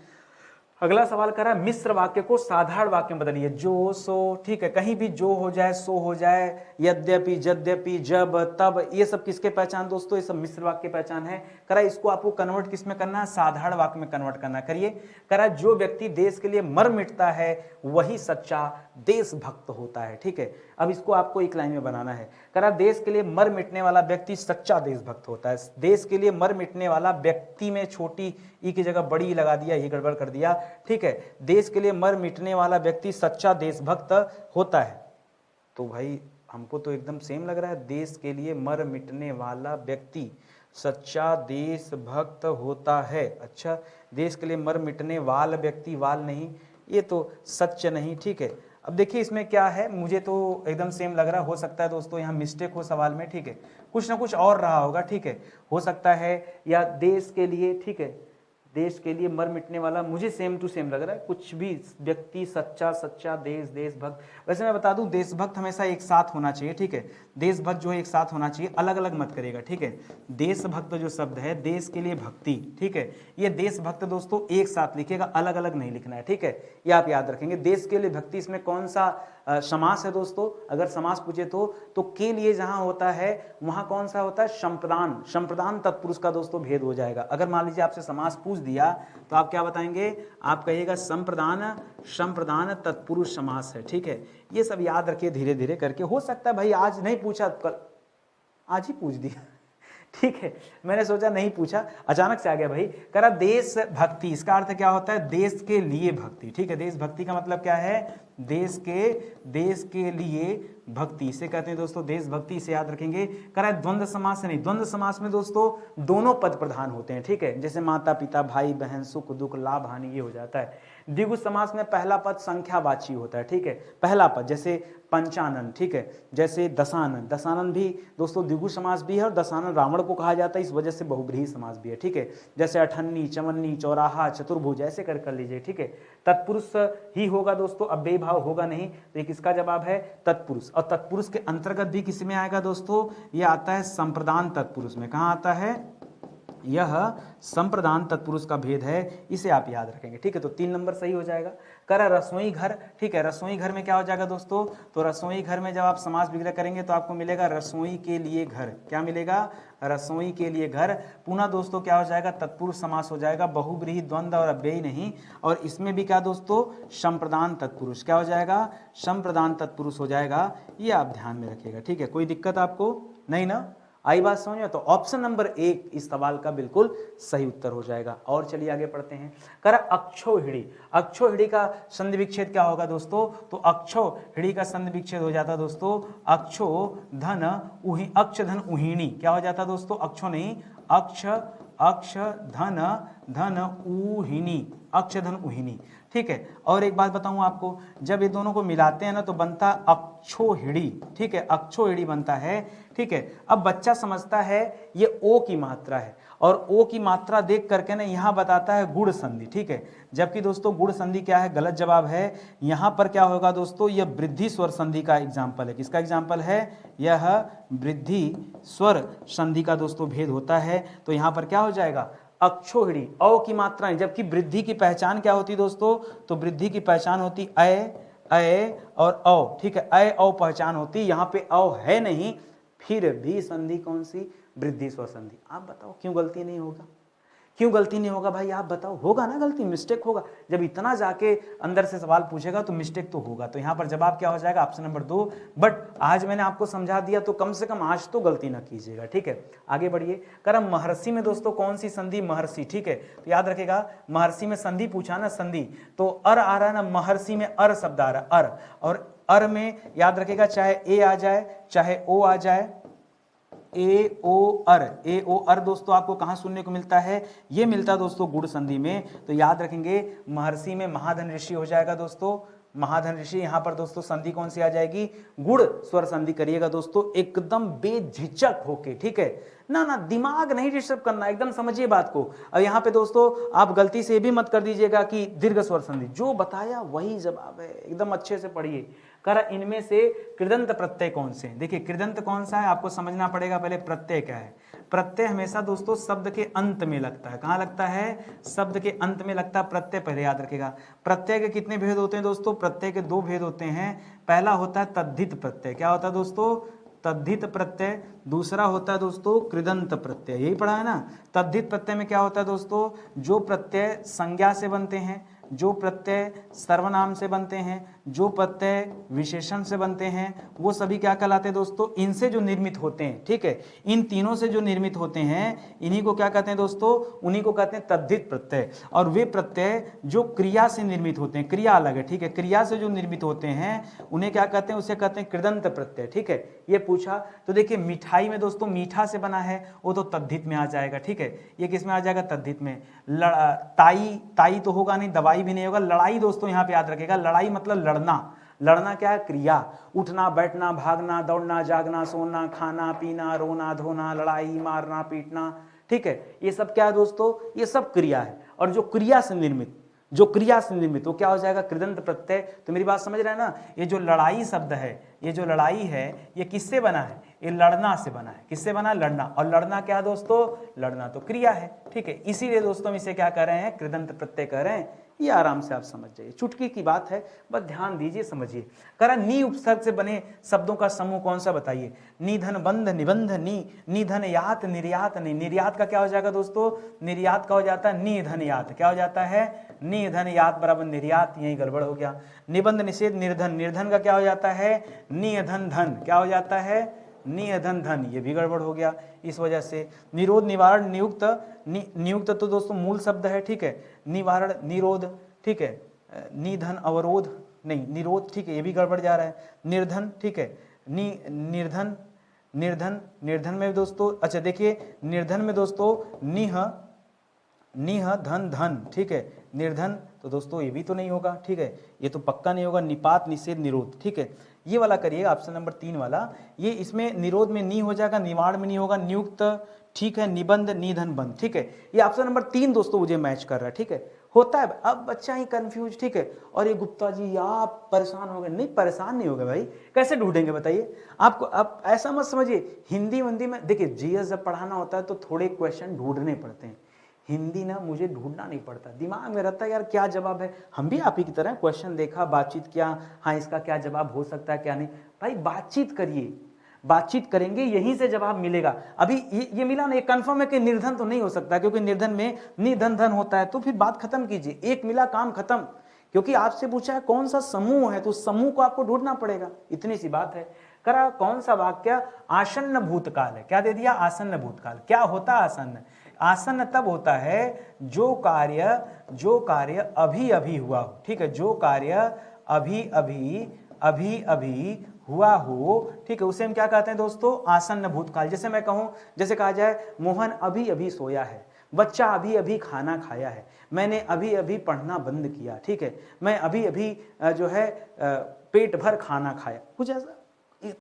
अगला सवाल कर रहा है मिश्र वाक्य को साधारण वाक्य में बदलिए। जो सो, ठीक है, कहीं भी जो हो जाए सो हो जाए, यद्यपि यद्यपि, जब तब, ये सब किसके पहचान दोस्तों, ये सब मिश्र वाक्य की पहचान है। करा इसको आपको कन्वर्ट किस में करना है, साधारण वाक्य में कन्वर्ट करना। करिए। करा जो व्यक्ति देश के लिए मर मिटता है वही सच्चा देशभक्त होता है, ठीक है। अब इसको आपको एक लाइन में बनाना है। करा देश के लिए मर मिटने वाला व्यक्ति सच्चा देशभक्त होता है। देश के लिए मर मिटने वाला व्यक्ति में छोटी ई की जगह बड़ी लगा दिया, ये गड़बड़ कर दिया, ठीक है। देश के लिए मर मिटने वाला व्यक्ति सच्चा देशभक्त होता है। तो भाई हमको तो एकदम सेम लग रहा है, देश के लिए मर मिटने वाला व्यक्ति सच्चा देशभक्त होता है। अच्छा, देश के लिए मर मिटने वाला व्यक्ति, वाल नहीं, ये तो सच्च नहीं, ठीक है। अब देखिए इसमें क्या है, मुझे तो एकदम सेम लग रहा है, हो सकता है दोस्तों यहाँ मिस्टेक हो सवाल में, ठीक है, कुछ ना कुछ और रहा होगा, ठीक है, हो सकता है। या देश के लिए, ठीक है, देश के लिए मर मिटने वाला, मुझे सेम टू सेम लग रहा है, कुछ भी व्यक्ति सच्चा देशभक्त। वैसे मैं बता दूं देशभक्त हमेशा एक साथ होना चाहिए, ठीक है। देशभक्त जो है एक साथ होना चाहिए, अलग अलग मत करेगा, ठीक है। देशभक्त जो शब्द है, देश के लिए भक्ति, ठीक है, ये देशभक्त दोस्तों एक साथ लिखिएगा, अलग अलग नहीं लिखना है, ठीक है। ये आप याद रखेंगे। देश के लिए भक्ति, इसमें कौन सा समास है दोस्तों, अगर समास पूछे तो के लिए जहां होता है वहां कौन सा होता है, संप्रदान तत्पुरुष का दोस्तों भेद हो जाएगा। अगर मान लीजिए आपसे समास पूछ दिया तो आप क्या बताएंगे, आप कहिएगा संप्रदान तत्पुरुष समास है, ठीक है। ये सब याद रखिए, धीरे धीरे करके। हो सकता है भाई आज नहीं पूछा, कल आज ही पूछ दिया, ठीक है, मैंने सोचा नहीं पूछा, अचानक से आ गया भाई। करा देशभक्ति, इसका अर्थ क्या होता है, देश के लिए भक्ति, ठीक है। देशभक्ति का मतलब क्या है, देश के लिए भक्ति, इसे कहते हैं दोस्तों देशभक्ति, इसे याद रखेंगे। करा द्वंद्व समास नहीं, द्वंद्व समास में दोस्तों दोनों पद प्रधान होते हैं, ठीक है, जैसे माता पिता, भाई बहन, सुख दुख, लाभ हानि, ये हो जाता है। द्विगु समास में पहला पद संख्यावाची होता है, ठीक है, पहला पद, जैसे पंचानन, ठीक है, जैसे दशानन। दशानन भी दोस्तों द्विगु समास भी है, और दशानन रावण को कहा जाता है, इस वजह से बहुब्रीहि समास भी है, ठीक है। जैसे अठन्नी, चवन्नी, चौराहा, चतुर्भुज, ऐसे कर लीजिए, ठीक है। तत्पुरुष ही होगा दोस्तों, अव्ययी भाव होगा नहीं, तो किसका जवाब है, तत्पुरुष। और तत्पुरुष के अंतर्गत भी किस में आएगा दोस्तों, ये आता है संप्रदान तत्पुरुष में। कहाँ आता है, यह संप्रदान तत्पुरुष का भेद है, इसे आप याद रखेंगे। ठीक है, तो 3 नंबर सही हो जाएगा। करा रसोई घर। ठीक है, रसोई घर में क्या हो जाएगा दोस्तों, तो रसोई घर में जब आप समास विग्रह करेंगे तो आपको मिलेगा रसोई के लिए घर। क्या मिलेगा, रसोई के लिए घर। पुनः दोस्तों क्या हो जाएगा, तत्पुरुष समास हो जाएगा, बहुब्रीहि द्वंद्व और अव्ययी नहीं। और इसमें भी क्या दोस्तों, संप्रदान तत्पुरुष। क्या हो जाएगा, संप्रदान तत्पुरुष हो जाएगा। ये आप ध्यान में रखिएगा। ठीक है, कोई दिक्कत आपको नहीं ना, आई बात समझ में? तो ऑप्शन नंबर 1 इस सवाल का बिल्कुल सही उत्तर हो जाएगा। और चलिए आगे पढ़ते हैं। करा अक्षोहिड़ी। अक्षोहिड़ी का संधि विच्छेद क्या होगा दोस्तों, तो अक्षोहिड़ी का संधि विच्छेद हो जाता दोस्तों अक्षो धन उही, अक्ष धन उहिणी। क्या हो जाता दोस्तों, अक्षो नहीं, अक्ष अक्ष धन धन उहिनी, अक्ष धन उहिनी। ठीक है, और एक बात बताऊं आपको, जब ये दोनों को मिलाते हैं ना तो बनता अक्षोहिड़ी। ठीक है, अक्षोहिड़ी बनता है। ठीक है, अब बच्चा समझता है ये ओ की मात्रा है, और ओ की मात्रा देख करके ना यहाँ बताता है गुण संधि। ठीक है, जबकि दोस्तों गुण संधि क्या है, गलत जवाब है। यहाँ पर क्या होगा दोस्तों, यह वृद्धि स्वर संधि का एग्जाम्पल है। किसका एग्जाम्पल है, यह वृद्धि स्वर संधि का दोस्तों भेद होता है। तो यहाँ पर क्या हो जाएगा, अक्षोहिड़ी, अ की मात्रा है। जबकि वृद्धि की पहचान क्या होती दोस्तों, तो वृद्धि की पहचान होती अ और औ। ठीक है, अ पहचान होती, यहाँ पे अ है नहीं, फिर भी संधि कौन सी, वृद्धि स्वर संधि। आप बताओ क्यों गलती नहीं होगा, क्यों गलती नहीं होगा भाई, आप बताओ। होगा ना गलती, मिस्टेक होगा। जब इतना जाके अंदर से सवाल पूछेगा तो मिस्टेक तो होगा। तो यहाँ पर जवाब क्या हो जाएगा, ऑप्शन नंबर 2। बट आज मैंने आपको समझा दिया तो कम से कम आज तो गलती ना कीजिएगा। ठीक है, आगे बढ़िए। करम महर्षि में दोस्तों कौन सी संधि, महर्षि। ठीक है, तो याद रखेगा महर्षि में संधि पूछा ना, संधि तो अर आ रहा है ना, महर्षि में अर शब्द आ रहा है, अर। और अर में याद रखेगा चाहे ए आ जाए चाहे ओ आ जाए, ए ओ अर, ए ओ अर दोस्तों आपको कहां सुनने को मिलता है, ये मिलता है दोस्तों गुण संधि में। तो याद रखेंगे महर्षि में महाधन ऋषि हो जाएगा दोस्तों, महाधन ऋषि। यहां पर दोस्तों संधि कौन सी आ जाएगी, गुण स्वर संधि करिएगा दोस्तों एकदम बेझिझक होके। ठीक है ना, ना दिमाग नहीं डिस्टर्ब करना, एकदम समझिए बात को। अब यहाँ पे दोस्तों आप गलती से भी मत कर दीजिएगा कि दीर्घ स्वर संधि, जो बताया वही जवाब है, एकदम अच्छे से पढ़िए। कर इनमें से कृदंत प्रत्यय कौन से हैं। देखिए कृदंत कौन सा है आपको समझना पड़ेगा, पहले प्रत्यय क्या है। प्रत्यय हमेशा दोस्तों शब्द के अंत में लगता है। कहाँ लगता है, शब्द के अंत में लगता है प्रत्यय। पहले याद रखेगा प्रत्यय के कितने भेद होते हैं दोस्तों, प्रत्यय के 2 भेद होते हैं। पहला होता है तद्धित प्रत्यय। क्या होता है दोस्तों, तद्धित प्रत्यय। दूसरा होता है दोस्तों कृदंत प्रत्यय, यही पढ़ा है ना। तद्धित प्रत्यय में क्या होता है दोस्तों, जो प्रत्यय संज्ञा से बनते हैं, जो प्रत्यय सर्वनाम से बनते हैं, जो प्रत्यय विशेषण से बनते हैं, वो सभी क्या कहलाते हैं दोस्तों, इनसे जो निर्मित होते हैं। ठीक है, इन तीनों से जो निर्मित होते हैं इन्हीं को क्या कहते हैं दोस्तों, उन्हीं को कहते हैं तद्धित प्रत्यय। और वे प्रत्यय जो क्रिया से निर्मित होते हैं, क्रिया अलग है। ठीक है, क्रिया से जो निर्मित होते हैं उन्हें क्या कहते हैं, उसे कहते हैं कृदंत प्रत्यय। ठीक है, ये पूछा तो देखिए मिठाई में दोस्तों मीठा से बना है, वो तो तद्धित में आ जाएगा। ठीक है, ये किस में आ जाएगा, तद्धित में। ताई, ताई तो होगा नहीं, दवाई भी नहीं होगा। लड़ाई दोस्तों यहाँ पे याद रखेगा, लड़ाई मतलब लड़ना। लड़ना क्या है, क्रिया। उठना बैठना भागना दौड़ना जागना सोना खाना पीना रोना धोना लड़ाई मारना पीटना। ठीक है, ये सब क्या है दोस्तों, ये सब क्रिया है। और जो क्रिया से निर्मित, जो क्रिया से निर्मित वो क्या हो जाएगा, कृदंत प्रत्यय। तो मेरी बात समझ रहे हैं ना, ये जो लड़ाई शब्द है, ये जो लड़ाई है ये किससे बना है, ये लड़ना से बना है। किससे बना, लड़ना। और लड़ना क्या दोस्तों, लड़ना तो क्रिया है। ठीक है, इसीलिए दोस्तों हम इसे क्या कह रहे हैं, कृदंत प्रत्यय कह रहे हैं। ये आराम से आप समझ जाइए, चुटकी की बात है, बस ध्यान दीजिए समझिए। कह रहा नी उपसर्ग से बने शब्दों का समूह कौन सा बताइए। निधन बंध निबंध नी, निधन यात निर्यात नहीं। निर्यात का क्या हो जाएगा दोस्तों, निर्यात का हो जाता है निधन यात। क्या हो जाता है, निधन यात बराबर निर्यात, यही गड़बड़ हो गया। निबंध निषेध निर्धन, निर्धन का क्या हो जाता है, निधन धन। क्या हो जाता है, निधन धन, ये भी गड़बड़ हो गया इस वजह से। निरोध निवारण नियुक्त, नियुक्त तो दोस्तों मूल शब्द है। ठीक है, निवारण निरोध। ठीक है, निधन अवरोध नहीं, निरोध। ठीक है, ये भी गड़बड़ जा रहा है। निर्धन, ठीक है, निर्धन, निर्धन, निर्धन में दोस्तों, अच्छा देखिए निर्धन में दोस्तों निह, निह धन धन। ठीक है, निर्धन तो दोस्तों ये भी तो नहीं होगा। ठीक है, ये तो पक्का नहीं होगा। निपात निषेध निरोध। ठीक है, ये वाला करिएगा ऑप्शन नंबर 3 वाला। ये इसमें निरोध में नी हो जाएगा, निवाड़ में नहीं होगा, नियुक्त। ठीक है, निबंध निधन बंध। ठीक है, ये ऑप्शन नंबर 3 दोस्तों मुझे मैच कर रहा है। ठीक है, होता है। अब बच्चा ही कंफ्यूज, ठीक है, और ये गुप्ता जी आप परेशान हो गए। नहीं, परेशान नहीं हो गए भाई, कैसे ढूंढेंगे बताइए आपको। अब ऐसा मत समझिए हिंदी वंदी में, देखिए जीएस जब पढ़ाना होता है तो थोड़े क्वेश्चन ढूंढने पड़ते हैं। हिंदी ना मुझे ढूंढना नहीं पड़ता, दिमाग में रहता है यार क्या जवाब है। हम भी आप ही की तरह क्वेश्चन देखा, बातचीत किया, हाँ इसका क्या जवाब हो सकता है क्या नहीं। भाई बातचीत करिए, बातचीत करेंगे यहीं से जवाब मिलेगा। अभी ये मिला ना, ये कंफर्म है कि निर्धन तो नहीं हो सकता, क्योंकि निर्धन में निधन धन होता है, तो फिर बात खत्म कीजिए, एक मिला काम खत्म। क्योंकि आपसे पूछा है कौन सा समूह है, तो उस समूह को आपको ढूंढना पड़ेगा, इतनी सी बात है। करा कौन सा वाक्य आसन्न भूतकाल है, क्या दे दिया, आसन्न भूतकाल। क्या होता आसन्न, आसन्न तब होता है जो कार्य अभी अभी हुआ हो, ठीक है, जो कार्य अभी अभी हुआ हो, ठीक है, उसे हम क्या कहते हैं दोस्तों, आसन्न भूतकाल। जैसे मैं कहूं, जैसे कहा जाए मोहन अभी अभी सोया है, बच्चा अभी अभी खाना खाया है, मैंने अभी अभी पढ़ना बंद किया, ठीक है, मैं अभी अभी जो है पेट भर खाना खाया, कुछ ऐसा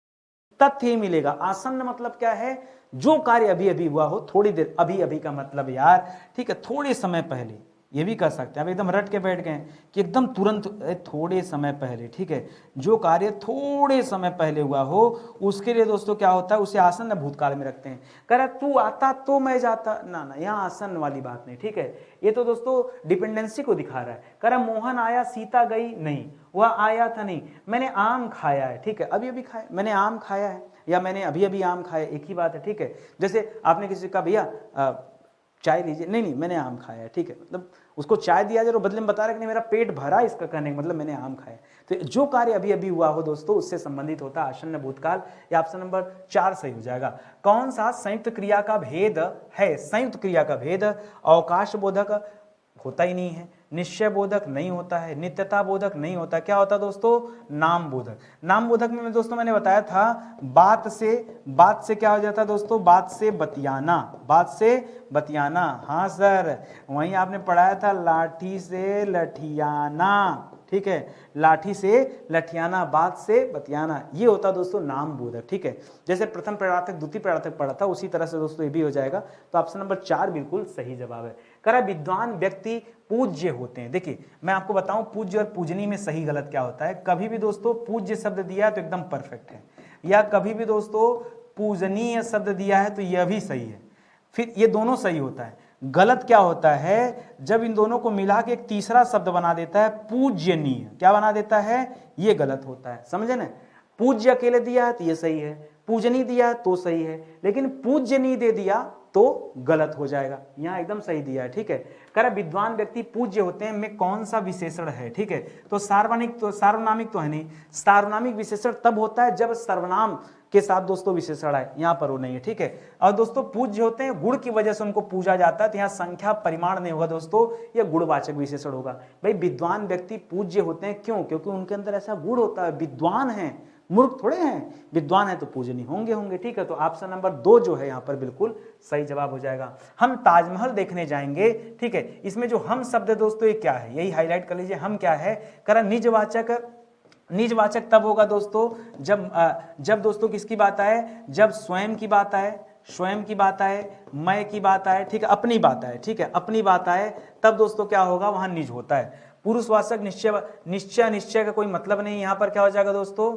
तथ्य ही मिलेगा। आसन्न मतलब क्या है, जो कार्य अभी अभी हुआ हो, थोड़ी देर, अभी अभी का मतलब यार, ठीक है, थोड़े समय पहले, ये भी कर सकते हैं। अब एकदम रट के बैठ गए कि एकदम तुरंत, थोड़े समय पहले, ठीक है, जो कार्य थोड़े समय पहले हुआ हो, उसके लिए दोस्तों क्या होता है, उसे आसन्न भूतकाल में रखते हैं। कह रहा तू आता तो मैं जाता, ना ना, यहाँ आसन्न वाली बात नहीं, ठीक है, ये तो दोस्तों डिपेंडेंसी को दिखा रहा है। कह रहा मोहन आया सीता गई, नहीं, वह आया था नहीं, मैंने आम खाया है, ठीक है, अभी अभी खाया, मैंने आम खाया है, या मैंने अभी अभी आम खाया, एक ही बात है, ठीक है। जैसे आपने किसी का भैया चाय लीजिए, नहीं नहीं मैंने आम खाया है, ठीक है, मतलब उसको चाय दिया जाए और बदले में बता रहा है कि नहीं मेरा पेट भरा, इसका कहने का मतलब मैंने आम खाया। तो जो कार्य अभी अभी हुआ हो दोस्तों, उससे संबंधित होता है आसन्न भूतकाल। ये ऑप्शन नंबर 4 सही हो जाएगा। कौन सा संयुक्त क्रिया का भेद है, संयुक्त क्रिया का भेद अवकाश बोधक होता ही नहीं है, निश्चय बोधक नहीं होता है, नित्यता बोधक नहीं होता, क्या होता है दोस्तों, नाम बोधक। नाम बोधक में दोस्तों मैंने बताया था बात से क्या हो जाता है दोस्तों, बात से बतियाना। हाँ सर, वहीं आपने पढ़ाया था लाठी से लठियाना, ठीक है, लाठी से लठियाना, बात से बतियाना, ये होता दोस्तों नाम बोधक, ठीक है। जैसे प्रथम प्रार्थक द्वितीय प्रार्थक पढ़ा था, उसी तरह से दोस्तों ये भी हो जाएगा। तो ऑप्शन नंबर 4 बिल्कुल सही जवाब है। करा विद्वान व्यक्ति पूज्य होते हैं। देखिए मैं आपको बताऊं पूज्य और पूजनी में सही गलत क्या होता है। कभी भी दोस्तों पूज्य शब्द दिया है तो एकदम परफेक्ट है, या कभी भी दोस्तों पूजनीय शब्द दिया है तो यह भी सही है, फिर ये दोनों सही होता है। गलत क्या होता है, जब इन दोनों को मिला के एक तीसरा शब्द बना देता है पूज्यनीय, क्या बना देता है, ये गलत होता है, समझे ना। पूज्य अकेले दिया है तो ये सही है, पूजनी दिया तो सही है, लेकिन पूज्यनीय दे दिया तो गलत हो जाएगा, यहां एकदम सही दिया है, ठीक है। कह विद्वान व्यक्ति पूज्य होते हैं में कौन सा विशेषण है, ठीक है, तो सार्वनामिक तो है नहीं। सार्वनामिक विशेषण तब होता है जब सर्वनाम के साथ दोस्तों विशेषण है, यहां पर वो नहीं है, ठीक है। और दोस्तों पूज्य होते हैं, गुण की वजह से उनको पूजा जाता है, तो यहाँ संख्या परिमाण नहीं होगा दोस्तों, यह गुणवाचक विशेषण होगा। भाई विद्वान व्यक्ति पूज्य होते हैं क्यों, क्योंकि उनके अंदर ऐसा गुण होता है, विद्वान है, मूर्ख थोड़े हैं, विद्वान है तो पूजनीय होंगे, ठीक है। तो ऑप्शन नंबर 2 जो है यहाँ पर बिल्कुल सही जवाब हो जाएगा। हम ताजमहल देखने जाएंगे, ठीक है, इसमें जो हम शब्द है दोस्तों ये क्या है, यही हाईलाइट कर लीजिए, हम क्या है। करा निजवाचक तब होगा दोस्तों जब दोस्तों किसकी बात आए, जब स्वयं की बात आए, मैं की बात आए, ठीक है, अपनी बात आए, ठीक है, अपनी बात आए, तब दोस्तों क्या होगा, वहां निज होता है। पुरुषवाचक निश्चय का कोई मतलब नहीं, यहां पर क्या हो जाएगा दोस्तों,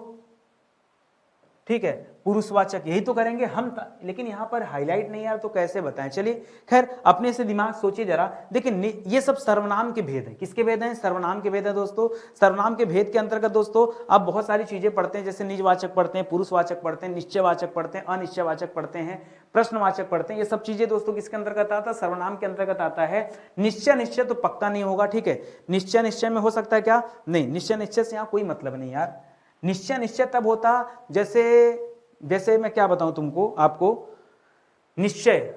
ठीक है, पुरुषवाचक यही तो करेंगे हम, लेकिन यहां पर हाईलाइट नहीं यार, तो कैसे बताएं। चलिए खैर अपने से दिमाग सोचिए जरा। देखिए ये सब सर्वनाम के भेद है, किसके भेद हैं, सर्वनाम के भेद है दोस्तों। सर्वनाम के भेद के अंतर्गत दोस्तों आप बहुत सारी चीजें पढ़ते हैं, जैसे निजवाचक पढ़ते हैं, पुरुषवाचक पढ़ते हैं, निश्चयवाचक पढ़ते हैं, अनिश्चयवाचक पढ़ते हैं, प्रश्नवाचक पढ़ते हैं। ये सब चीजें दोस्तों किसके अंतर्गत आता है, सर्वनाम के अंतर्गत आता है। निश्चय तो पक्का नहीं होगा, ठीक है, निश्चय में हो सकता है क्या, नहीं, निश्चय से यहाँ कोई मतलब नहीं यार। निश्चय तब होता जैसे मैं क्या बताऊं तुमको, आपको निश्चय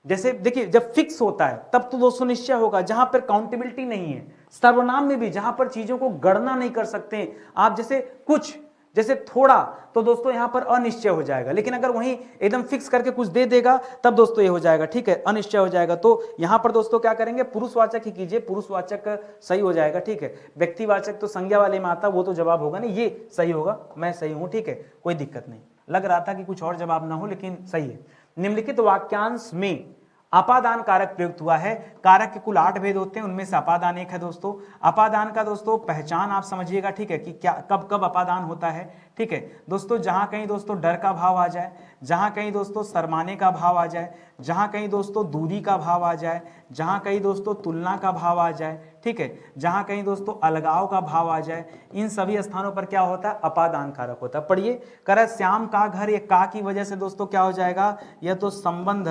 जैसे देखिए जब फिक्स होता है तब तो दोस्तों निश्चय होगा, जहां पर काउंटेबिलिटी नहीं है। सर्वनाम में भी जहां पर चीजों को गणना नहीं कर सकते आप, जैसे कुछ, जैसे थोड़ा, तो दोस्तों यहां पर अनिश्चय हो जाएगा। लेकिन अगर वहीं एकदम फिक्स करके कुछ दे देगा तब दोस्तों ये हो जाएगा, ठीक है, अनिश्चय हो जाएगा। तो यहां पर दोस्तों क्या करेंगे, पुरुषवाचक ही कीजिए, पुरुषवाचक सही हो जाएगा, ठीक है। व्यक्तिवाचक तो संज्ञा वाले में आता, वो तो जवाब होगा नहीं, ये सही होगा, मैं सही हूं, ठीक है, कोई दिक्कत नहीं। लग रहा था कि कुछ और जवाब ना हो, लेकिन सही है। निम्नलिखित वाक्यांश में अपादान कारक प्रयुक्त हुआ है। कारक के कुल 8 भेद होते हैं, उनमें से अपादान एक है दोस्तों। अपादान का दोस्तों पहचान आप समझिएगा, ठीक है, कि क्या कब कब अपादान होता है, ठीक है दोस्तों। जहां कहीं दोस्तों डर का भाव आ जाए, जहां कहीं दोस्तों शर्माने का भाव आ जाए, जहां कहीं दोस्तों दूरी का भाव आ जाए, जहां कहीं दोस्तों तुलना का भाव आ जाए, ठीक है, जहां कहीं दोस्तों अलगाव का भाव आ जाए, इन सभी स्थानों पर क्या होता है, अपादान कारक होता है। पढ़िए, कह श्याम का घर, ये का की वजह से दोस्तों क्या हो जाएगा, यह तो संबंध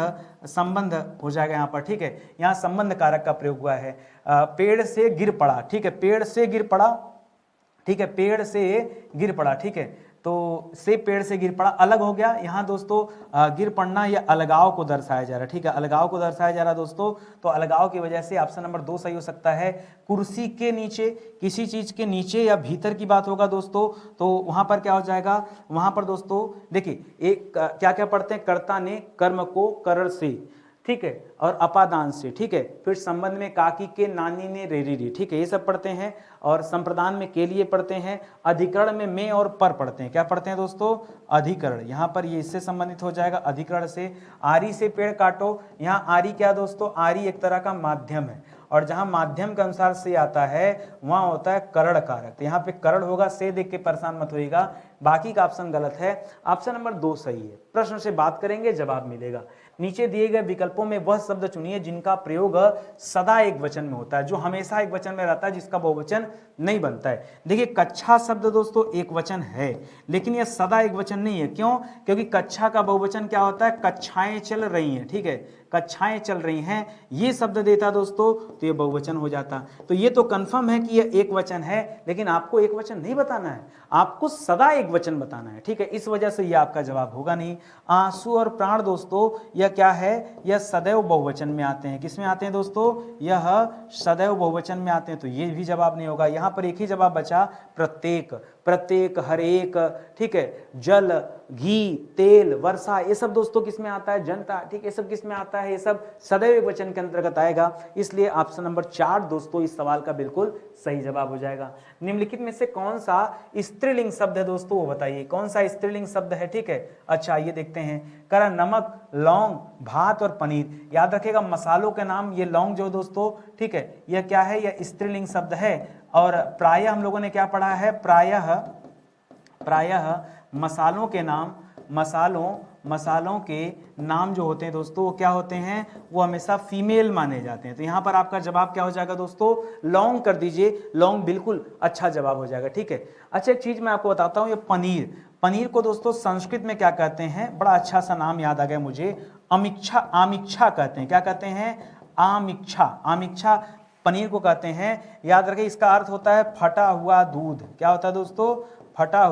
हो जाएगा यहाँ पर, ठीक है। यहाँ संबंध कारक का प्रयोग हुआ है। पेड़ से गिर पड़ा, ठीक है, पेड़ से गिर पड़ा, ठीक है, पेड़ से गिर पड़ा, ठीक है, तो से पेड़ से गिर पड़ा अलग हो गया। यहाँ दोस्तों गिर पड़ना या अलगाव को दर्शाया जा रहा है, ठीक है, अलगाव को दर्शाया जा रहा है दोस्तों। तो अलगाव की वजह से ऑप्शन नंबर 2 सही हो सकता है। कुर्सी के नीचे, किसी चीज के नीचे या भीतर की बात होगा दोस्तों, तो वहां पर क्या हो जाएगा, वहां पर दोस्तों देखिए एक क्या क्या पढ़ते हैं, कर्ता ने कर्म को करण से, ठीक है, और अपादान से, ठीक है, फिर संबंध में काकी के नानी ने रेरी, ठीक है, ये सब पढ़ते हैं। और संप्रदान में के लिए पढ़ते हैं। अधिकरण में और पर पढ़ते हैं। क्या पढ़ते हैं दोस्तों, अधिकरण। यहाँ पर ये इससे संबंधित हो जाएगा, अधिकरण से। आरी से पेड़ काटो, यहाँ आरी क्या दोस्तों, आरी एक तरह का माध्यम है, और जहां माध्यम के अनुसार से आता है वहां होता है करण कारक। तो यहाँ पे करण होगा, से देख के परेशान मत होइएगा, बाकी का ऑप्शन गलत है। ऑप्शन नंबर 2 सही है। प्रश्न से बात करेंगे, जवाब मिलेगा। नीचे दिए गए विकल्पों में वह शब्द चुनिए जिनका प्रयोग सदा एक वचन में होता है, जो हमेशा एक वचन में रहता है, जिसका बहुवचन नहीं बनता है। देखिए कक्षा शब्द दोस्तों एक वचन है, लेकिन यह सदा एक वचन नहीं है। क्यों? क्योंकि कक्षा का बहुवचन क्या होता है, कक्षाएं चल रही हैं, ठीक है, कक्षाएं चल रही हैं, ये शब्द देता दोस्तों तो ये बहुवचन हो जाता। तो ये तो कंफर्म है कि यह एक वचन है, लेकिन आपको एक वचन नहीं बताना है, आपको सदा एक वचन बताना है, ठीक है, इस वजह से यह आपका जवाब होगा नहीं। आंसू और प्राण दोस्तों यह क्या है, यह सदैव बहुवचन में आते हैं। किस में आते हैं दोस्तों, यह सदैव बहुवचन में आते हैं, तो ये भी जवाब नहीं होगा। यहां पर एक ही जवाब बचा, प्रत्येक, प्रत्येक, हर एक, ठीक है, जल, घी, तेल, वर्षा, ये सब दोस्तों किस में आता है, जनता, ठीक है, ये सब किस में आता है, ये सब सदैव एक वचन के अंतर्गत आएगा। इसलिए ऑप्शन नंबर 4 दोस्तों इस सवाल का बिल्कुल सही जवाब हो जाएगा। निम्नलिखित में से कौन सा स्त्रीलिंग शब्द है दोस्तों, वो बताइए कौन सा स्त्रीलिंग शब्द है, ठीक है। अच्छा ये देखते हैं, करा नमक, लौंग, भात और पनीर। याद रखिएगा मसालों के नाम, ये लौंग जो दोस्तों, ठीक है, यह क्या है, यह स्त्रीलिंग शब्द है। और प्रायः हम लोगों ने क्या पढ़ा है, प्रायः मसालों के नाम, मसालों के नाम जो होते हैं दोस्तों वो क्या होते हैं, वो हमेशा फीमेल माने जाते हैं। तो यहाँ पर आपका जवाब क्या हो जाएगा दोस्तों, लौंग कर दीजिए, लौंग बिल्कुल अच्छा जवाब हो जाएगा, ठीक है। अच्छा एक चीज मैं आपको बताता हूँ, ये पनीर, पनीर को दोस्तों संस्कृत में क्या कहते हैं, बड़ा अच्छा सा नाम याद आ गया मुझे, आमिक्षा कहते हैं। क्या कहते हैं, आमिक्षा पनीर को कहते हैं। याद रखें इसका अर्थ होता है फटा हुआ दूध। क्या होता है दोस्तों, फटा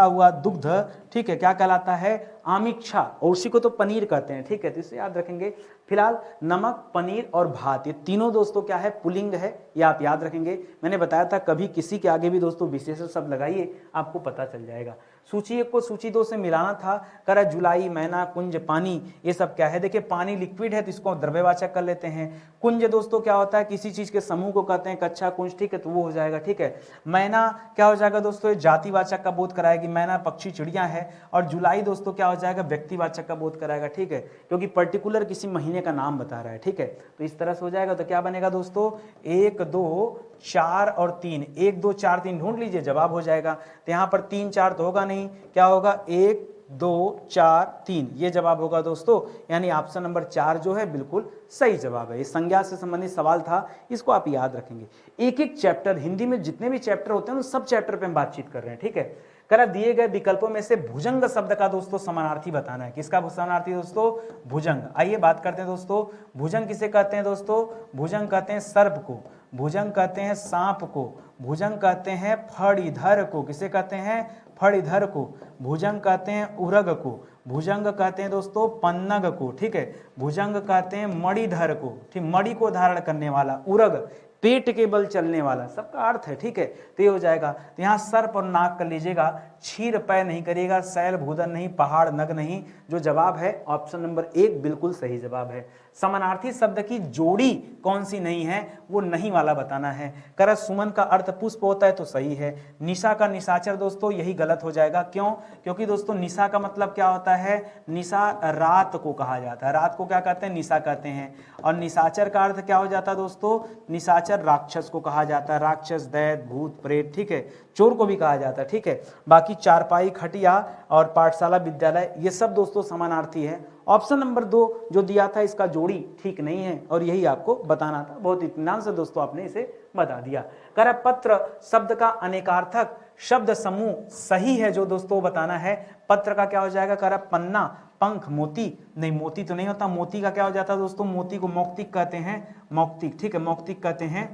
हुआ दुग्ध, ठीक है, क्या कहलाता है, आमिक्षा, और उसी को तो पनीर कहते हैं, ठीक है, तो इसे याद रखेंगे। फिलहाल नमक, पनीर और भात, ये तीनों दोस्तों क्या है, पुल्लिंग है, ये आप याद रखेंगे। मैंने बताया था कभी किसी के आगे भी दोस्तों विशेषण शब्द लगाइए, आपको पता चल जाएगा। सूची 1 को सूची 2 से मिलाना था, करा जुलाई, मैना, कुंज, पानी, ये सब क्या है। देखिए पानी लिक्विड है तो इसको द्रव्यवाचक कर लेते हैं। कुंज दोस्तों क्या होता है, किसी चीज के समूह को कहते हैं, कच्छा कुंज, ठीक है, तो वो हो जाएगा, ठीक है। मैना क्या हो जाएगा दोस्तों, ये जातिवाचक का बोध कराएगी, मैना पक्षी चिड़िया है। और जुलाई दोस्तों क्या हो जाएगा, व्यक्तिवाचक का बोध कराएगा, ठीक है, क्योंकि पर्टिकुलर किसी महीने का नाम बता रहा है, ठीक है, तो इस तरह से हो जाएगा। तो क्या बनेगा दोस्तों, 1, 2, 4 और 3, 1, 2, 4, 3 ढूंढ लीजिए, जवाब हो जाएगा। तो यहाँ पर 3, 4 तो होगा नहीं, क्या होगा, 1, 2, 4, 3, ये जवाब होगा दोस्तों। यानी ऑप्शन नंबर 4 जो है बिल्कुल सही जवाब है। ये संज्ञा से संबंधित सवाल था, इसको आप याद रखेंगे। एक एक चैप्टर, हिंदी में जितने भी चैप्टर होते हैं उन सब चैप्टर पे हम बातचीत कर रहे हैं, ठीक है। करा दिए गए विकल्पों में से भुजंग शब्द का दोस्तों समानार्थी बताना है। किसका समानार्थी दोस्तों, भुजंग। आइए बात करते हैं दोस्तों, भुजंग किसे कहते हैं दोस्तों, भुजंग कहते हैं सर्प को, भुजंग कहते हैं सांप को, भुजंग कहते हैं फणिधर को। किसे कहते हैं, फणिधर को। भुजंग कहते हैं उरग को, भुजंग कहते हैं दोस्तों पन्नग को, ठीक है। भुजंग कहते हैं मणिधर को, ठीक, मणि को धारण करने वाला, उरग पेट के बल चलने वाला, सबका अर्थ है, ठीक है, तो ये हो जाएगा। तो यहाँ सर्प और नाग कर लीजिएगा, क्षीर पय नहीं करेगा, शैल भूदन नहीं, पहाड़ नग नहीं। जो जवाब है ऑप्शन नंबर 1 बिल्कुल सही जवाब है। समानार्थी शब्द की जोड़ी कौन सी नहीं है, वो नहीं वाला बताना है। कर सुमन का अर्थ पुष्प होता है तो सही है। निशा का निशाचर दोस्तों यही गलत हो जाएगा। क्यों? क्योंकि दोस्तों निशा का मतलब क्या होता है, निशा रात को कहा जाता है, रात को क्या कहते हैं, निशा कहते हैं। और निशाचर का अर्थ क्या हो जाता है दोस्तों, निशाचर राक्षस को कहा जाता है, राक्षस, दैत, भूत, प्रेत, ठीक है, चोर को भी कहा जाता है, ठीक है। बाकी चारपाई, खटिया और पाठशाला, विद्यालय, ये सब दोस्तों समानार्थी है। ऑप्शन नंबर 2 जो दिया था इसका जोड़ी ठीक नहीं है और यही आपको बताना था। बहुत इत्मीनान से दोस्तों आपने इसे बता दिया। करपत्र शब्द का अनेकार्थक शब्द समूह सही है जो दोस्तों बताना है। पत्र का क्या हो जाएगा, कर पन्ना, पंख, मोती, नहीं मोती तो नहीं होता। मोती का क्या हो जाता है दोस्तों, मोती को मौक्तिक कहते हैं, मौक्तिक, ठीक है, मौक्तिक कहते हैं,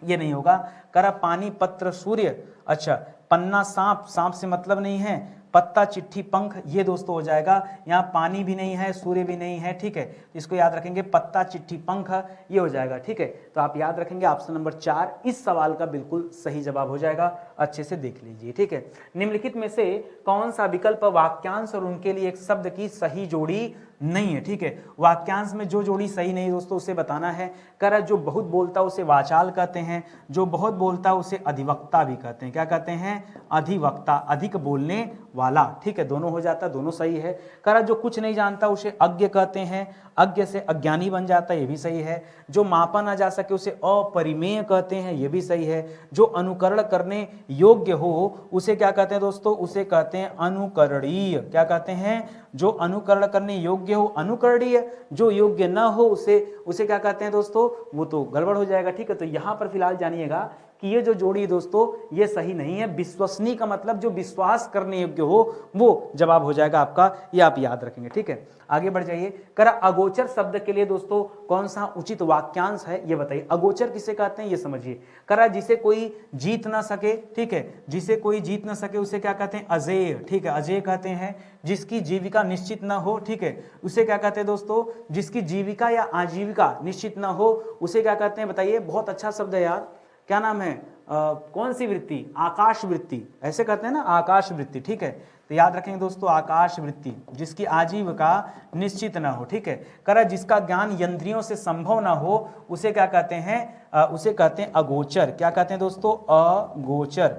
ये नहीं होगा। कर पानी, पत्र, सूर्य, अच्छा, पन्ना सांप, सांप से मतलब नहीं है। पत्ता, चिट्ठी, पंख, ये दोस्तों हो जाएगा। यहाँ पानी भी नहीं है, सूर्य भी नहीं है, ठीक है, इसको याद रखेंगे, पत्ता, चिट्ठी, पंख, ये हो जाएगा, ठीक है। तो आप याद रखेंगे ऑप्शन नंबर 4 इस सवाल का बिल्कुल सही जवाब हो जाएगा। अच्छे से देख लीजिए, ठीक है। निम्नलिखित में से कौन सा विकल्प वाक्यांश और उनके लिए एक शब्द की सही जोड़ी नहीं है, ठीक है। वाक्यांश में जो जोड़ी सही नहीं दोस्तों उसे बताना है। कर जो बहुत बोलता उसे वाचाल कहते हैं, जो बहुत बोलता उसे अधिवक्ता भी कहते हैं। क्या कहते हैं, अधिवक्ता, अधिक बोलने वाला, ठीक है, दोनों हो जाता है, दोनों सही है। कर जो कुछ नहीं जानता उसे अज्ञ कहते हैं, अज्ञ से अज्ञानी बन जाता है, ये भी सही है। जो मापा ना जा सके उसे अपरिमेय कहते हैं, ये भी सही है। जो अनुकरण करने योग्य हो उसे क्या कहते हैं दोस्तों, उसे कहते हैं अनुकरणीय। क्या कहते हैं, जो अनुकरण करने योग्य हो अनुकरणीय, जो योग्य न हो उसे क्या कहते हैं दोस्तों, वो तो गड़बड़ हो जाएगा, ठीक है। तो यहां पर फिलहाल जानिएगा कि ये जो जोड़ी दोस्तों ये सही नहीं है। विश्वसनीय का मतलब जो विश्वास करने योग्य हो वो जवाब हो जाएगा आपका, ये आप याद रखेंगे, ठीक है। आगे बढ़ जाइए। कर अगोचर शब्द के लिए दोस्तों कौन सा उचित वाक्यांश है ये बताइए। अगोचर किसे कहते हैं ये समझिए। कर जिसे कोई जीत ना सके, ठीक है, जिसे कोई जीत ना सके उसे क्या कहते हैं, अजेय, ठीक है, अजेय कहते हैं। जिसकी जीविका निश्चित ना हो, ठीक है, उसे क्या कहते हैं दोस्तों, जिसकी जीविका या आजीविका निश्चित ना हो उसे क्या कहते हैं बताइए। बहुत अच्छा शब्द है यार, क्या नाम है, कौन सी वृत्ति, आकाश वृत्ति, ऐसे कहते हैं ना, आकाश वृत्ति, ठीक है। तो याद रखेंगे दोस्तों आकाश वृत्ति, जिसकी आजीविका निश्चित ना हो, ठीक है। कर जिसका ज्ञान यंत्रियों से संभव ना हो उसे क्या कहते हैं, उसे कहते हैं अगोचर। क्या कहते हैं दोस्तों, अगोचर,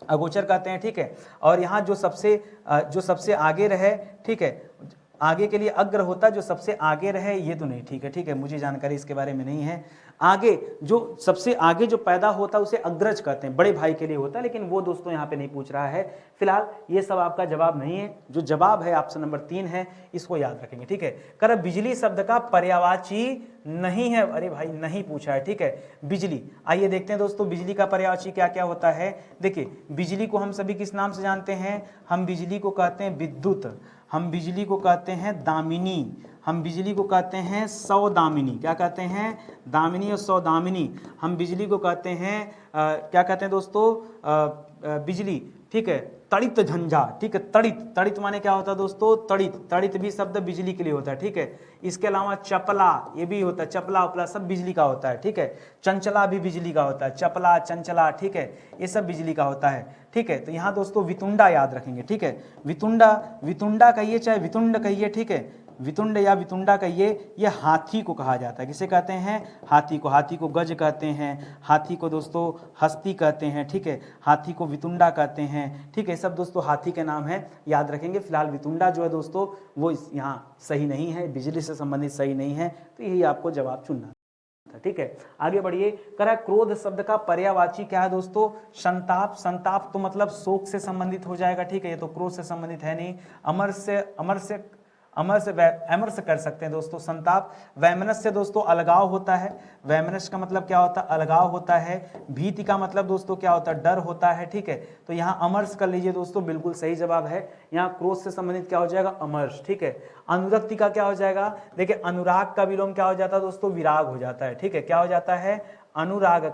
अगोचर कहते हैं, ठीक है। और यहाँ जो सबसे आगे रहे, ठीक है, आगे के लिए अग्र होता है, जो सबसे आगे रहे ये तो नहीं, ठीक है, ठीक है, मुझे जानकारी इसके बारे में नहीं है। आगे जो सबसे आगे जो पैदा होता है उसे अग्रज कहते हैं, बड़े भाई के लिए होता है, लेकिन वो दोस्तों यहाँ पे नहीं पूछ रहा है। फिलहाल ये सब आपका जवाब नहीं है। जो जवाब है ऑप्शन नंबर 3 है, इसको याद रखेंगे, ठीक है। कर बिजली शब्द का पर्यायवाची नहीं है, अरे भाई नहीं पूछा है, ठीक है। बिजली, आइए देखते हैं दोस्तों बिजली का पर्यायवाची क्या क्या होता है। देखिए बिजली को हम सभी किस नाम से जानते हैं, हम बिजली को कहते हैं विद्युत, हम बिजली को कहते हैं दामिनी, हम बिजली को कहते हैं सौदामिनी। क्या कहते हैं, दामिनी और सौदामिनी। हम बिजली को कहते हैं क्या कहते हैं दोस्तों, बिजली, ठीक है, तड़ित झंझा, ठीक है, तड़ित, तड़ित माने क्या होता है दोस्तों, तड़ित, तड़ित भी शब्द बिजली के लिए होता है, ठीक है। इसके अलावा चपला, ये भी होता है, चपला उपला सब बिजली का होता है, ठीक है। चंचला भी बिजली का होता है, चपला, चंचला, ठीक है, ये सब बिजली का होता है, ठीक है। तो यहाँ दोस्तों वितुंडा याद रखेंगे, ठीक है। वितुंडा, वितुंडा कहिए चाहे वितुंड कहिए, ठीक है, वितुंड या वितुंडा कहिए, ये हाथी को कहा जाता है। किसे कहते हैं, हाथी को। हाथी को गज कहते हैं, हाथी को दोस्तों हस्ती कहते हैं, ठीक है, हाथी को वितुंडा कहते हैं, ठीक है, सब दोस्तों हाथी के नाम है, याद रखेंगे। फिलहाल वितुंडा जो है दोस्तों वो यहाँ सही नहीं है, बिजली से संबंधित सही नहीं है, तो यही आपको जवाब चुनना, ठीक है। आगे बढ़िए। करा क्रोध शब्द का पर्यायवाची क्या है दोस्तों, संताप, संताप तो मतलब शोक से संबंधित हो जाएगा, ठीक है, ये तो क्रोध से संबंधित है नहीं। अमर से वैमनस्य कर सकते हैं दोस्तों, संताप। वैमनस्य दोस्तों अलगाव होता है, वैमनस्य का मतलब क्या होता है, अलगाव होता है। भीति का मतलब दोस्तों क्या होता है, डर होता है, ठीक है। तो यहाँ अमर्ष कर लीजिए दोस्तों, बिल्कुल सही जवाब है। यहाँ क्रोध से संबंधित क्या हो जाएगा, अमर्ष, ठीक है। अनुरक्ति का क्या हो जाएगा, देखिए अनुराग का विलोम क्या हो जाता है दोस्तों, विराग हो जाता है, ठीक है। क्या हो जाता है, अनुराग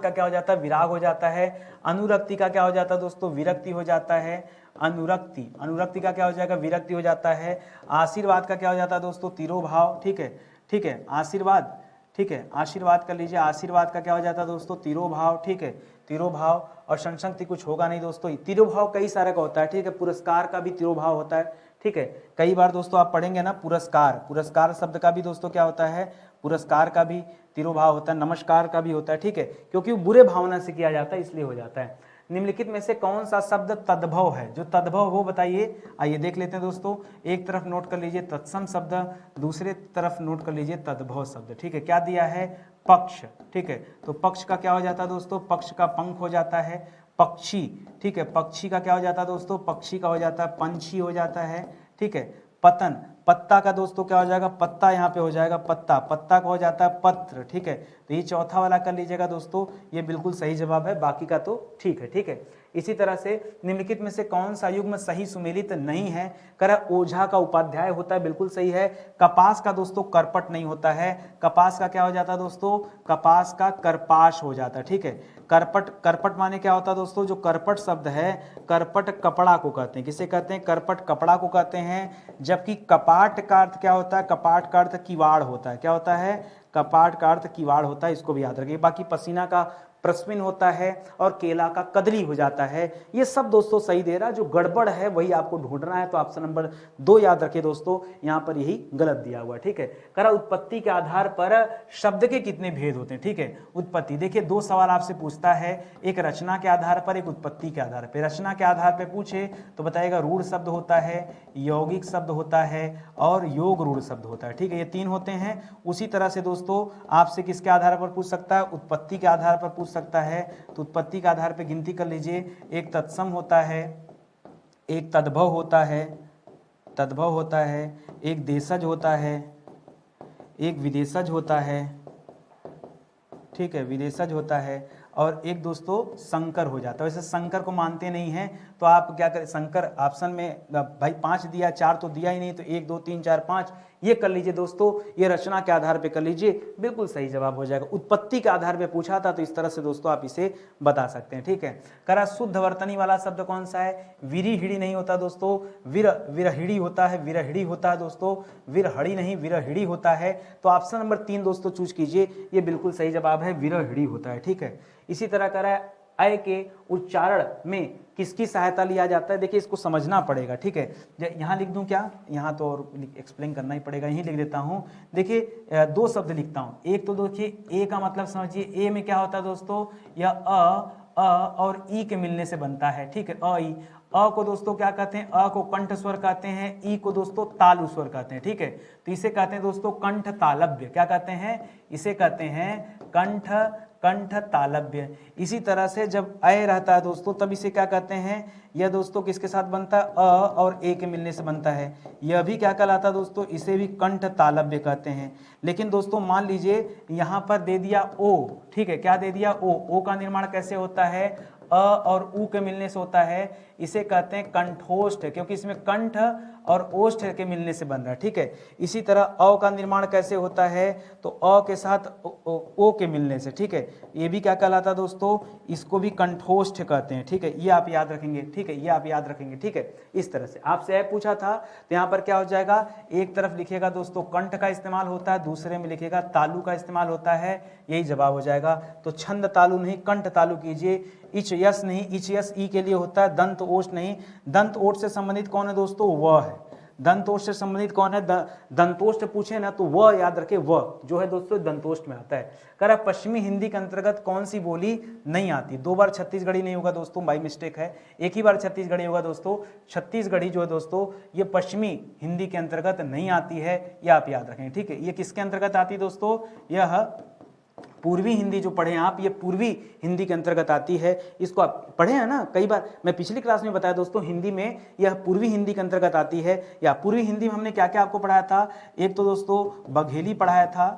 का क्या हो जाता है, विराग हो जाता है। अनुरक्ति का क्या हो जाता है दोस्तों, विरक्ति हो जाता है। अनुरक्ति का क्या हो जाएगा, विरक्ति हो जाता है। आशीर्वाद का क्या हो जाता है दोस्तों, तिरोभाव, ठीक है, ठीक है। आशीर्वाद, ठीक है, आशीर्वाद कर लीजिए, आशीर्वाद का क्या हो जाता है दोस्तों, तिरोभाव, ठीक है। तिरोभाव और संशक्ति कुछ होगा नहीं दोस्तों। तिरोभाव कई सारे का होता है, ठीक है। पुरस्कार का भी तिरोभाव होता है, ठीक है। कई बार दोस्तों आप पढ़ेंगे ना पुरस्कार, पुरस्कार शब्द का भी दोस्तों क्या होता है, पुरस्कार का भी तिरोभाव होता है, नमस्कार का भी होता है, ठीक है। क्योंकि वो बुरे भावना से किया जाता है इसलिए हो जाता है। निम्नलिखित में से कौन सा शब्द तद्भव है, जो तद्भव हो बताइए। आइए देख लेते हैं दोस्तों, एक तरफ नोट कर लीजिए तत्सम शब्द, दूसरे तरफ नोट कर लीजिए तद्भव शब्द, ठीक है। क्या दिया है, पक्ष, ठीक है। तो पक्ष का क्या हो जाता है दोस्तों, पक्ष का पंख हो जाता है पक्षी, ठीक है। पक्षी का क्या हो जाता है दोस्तों, पक्षी का हो जाता है पंछी हो जाता है, ठीक है। पतन, पत्ता का दोस्तों क्या हो जाएगा, पत्ता यहाँ पे हो जाएगा पत्ता, पत्ता का हो जाता है पत्र, ठीक है। तो ये चौथा वाला कर लीजिएगा दोस्तों, ये बिल्कुल सही जवाब है, बाकी का तो ठीक है, ठीक है। इसी तरह से निम्नलिखित में से कौन सा युग्म सही सुमेलित नहीं है, कह ओझा का उपाध्याय होता है, बिल्कुल सही है। कपास का दोस्तों करपट नहीं होता है, कपास का क्या हो जाता है दोस्तों, कपास का करपाश हो जाता है, ठीक है। करपट, करपट माने क्या होता है दोस्तों, जो करपट शब्द है, करपट कपड़ा को कहते हैं, किसे कहते हैं, करपट कपड़ा को कहते हैं। जबकि कपाट का अर्थ क्या होता है, कपाट का अर्थ किवाड़ होता है, क्या होता है, कपाट का अर्थ किवाड़ होता है, इसको भी याद रखिए। बाकी पसीना का प्रश्मिन होता है और केला का कदली हो जाता है। ये सब दोस्तों सही दे रहा है, जो गड़बड़ है वही आपको ढूंढना है। तो ऑप्शन नंबर 2 याद रखिए दोस्तों, यहाँ पर यही गलत दिया हुआ है, ठीक है। करा उत्पत्ति के आधार पर शब्द के कितने भेद होते हैं, ठीक है। उत्पत्ति देखिए 2 सवाल आपसे पूछता है, एक रचना के आधार पर, एक उत्पत्ति के आधार पर। रचना के आधार पर पूछे तो बताएगा रूढ़ शब्द होता है, यौगिक शब्द होता है और योग रूढ़ शब्द होता है, ठीक है। ये 3 होते हैं। उसी तरह से दोस्तों आपसे किसके आधार पर पूछ सकता है, उत्पत्ति के आधार पर पूछ सकता है। तो उत्पत्ति के आधार पर गिनती कर लीजिए, एक तत्सम होता है, एक तद्भव होता है, तद्भव होता है, एक देशज होता है, एक विदेशज होता है, ठीक है, विदेशज होता है, और एक दोस्तों संकर हो जाता है। वैसे संकर को मानते नहीं हैं तो आप क्या करें, संकर ऑप्शन में भाई 5 दिया, 4 तो दिया ही नहीं, तो 1 2 3 4 5 ये कर लीजिए दोस्तों। ये रचना के आधार पे कर लीजिए, बिल्कुल सही जवाब हो जाएगा। उत्पत्ति के आधार पे पूछा था तो इस तरह से दोस्तों आप इसे बता सकते हैं, ठीक है। करा शुद्ध वर्तनी वाला शब्द कौन सा है, विरिहिड़ी नहीं होता दोस्तों, विरहिड़ी होता है, विरहिड़ी होता है दोस्तों, विरहड़ी नहीं विरहिड़ी होता है। तो ऑप्शन नंबर 3 दोस्तों चूज कीजिए, ये बिल्कुल सही जवाब है, विरहिड़ी होता है, ठीक है। इसी तरह करा अय के उच्चारण में किसकी सहायता लिया जाता है, देखिए इसको समझना पड़ेगा, ठीक है। यहाँ लिख दूं क्या, यहाँ तो और एक्सप्लेन करना ही पड़ेगा, यहीं लिख देता हूँ। देखिए 2 शब्द लिखता हूँ। एक तो देखिए ए का मतलब समझिए, ए में क्या होता है दोस्तों, यह अ और ई के मिलने से बनता है, ठीक है। अ ई, अ को दोस्तों क्या कहते हैं, अ को कंठ स्वर कहते हैं, ई को दोस्तों तालु स्वर कहते हैं, ठीक है। तो इसे कहते हैं दोस्तों कंठ तालव्य, क्या कहते हैं, इसे कहते हैं कंठ तालव्य। इसी तरह से जब अय रहता है दोस्तों तब इसे क्या कहते हैं, यह दोस्तों किसके साथ बनता है, अ और ए के मिलने से बनता है। यह भी क्या कहलाता है दोस्तों, इसे भी कंठ तालव्य कहते हैं। लेकिन दोस्तों मान लीजिए यहाँ पर दे दिया ओ, ठीक है, क्या दे दिया ओ का निर्माण कैसे होता है, अ और उ के मिलने से होता है, इसे कहते हैं कंठोष्ठ, क्योंकि इसमें कंठ और ओष्ठ के मिलने से बन रहा है, ठीक है। इसी तरह अ का निर्माण कैसे होता है, तो अ के साथ ओ के मिलने से, ठीक है। ये भी क्या कहलाता दोस्तों, इसको भी कंठोष्ठ कहते हैं, ठीक है। ये आप याद रखेंगे, ठीक है, ये आप याद रखेंगे, ठीक है। इस तरह से आपसे यह पूछा था तो यहाँ पर क्या हो जाएगा, एक तरफ लिखेगा दोस्तों कंठ का इस्तेमाल होता है, दूसरे में लिखेगा तालु का इस्तेमाल होता है, यही जवाब हो जाएगा। तो छंद तालु नहीं कंठ तालु कीजिए। इच यस नहीं, इच यस ई के लिए होता है, दंत ओष्ठ नहीं। दंत ओष्ठ से संबंधित कौन है दोस्तों, वह है। दंतोष्ठ से संबंधित कौन है, दंतोष्ठ पूछे ना तो वह याद रखे, वह जो है दोस्तों दंतोष्ठ में आता है। कह रहा पश्चिमी हिंदी के अंतर्गत कौन सी बोली नहीं आती, 2 बार छत्तीसगढ़ी नहीं होगा दोस्तों, बाई मिस्टेक है, एक ही बार छत्तीसगढ़ी होगा दोस्तों। छत्तीसगढ़ी जो है दोस्तों ये पश्चिमी हिंदी के अंतर्गत नहीं आती है, यह आप याद रखें, ठीक है। ये किसके अंतर्गत आती है दोस्तों, यह पूर्वी हिंदी जो पढ़े आप, ये पूर्वी हिंदी के अंतर्गत आती है। इसको आप पढ़े हैं ना कई बार, मैं पिछली क्लास में बताया दोस्तों, हिंदी में यह पूर्वी हिंदी के अंतर्गत आती है। या पूर्वी हिंदी में हमने क्या क्या आपको पढ़ाया था, एक तो दोस्तों बघेली पढ़ाया था,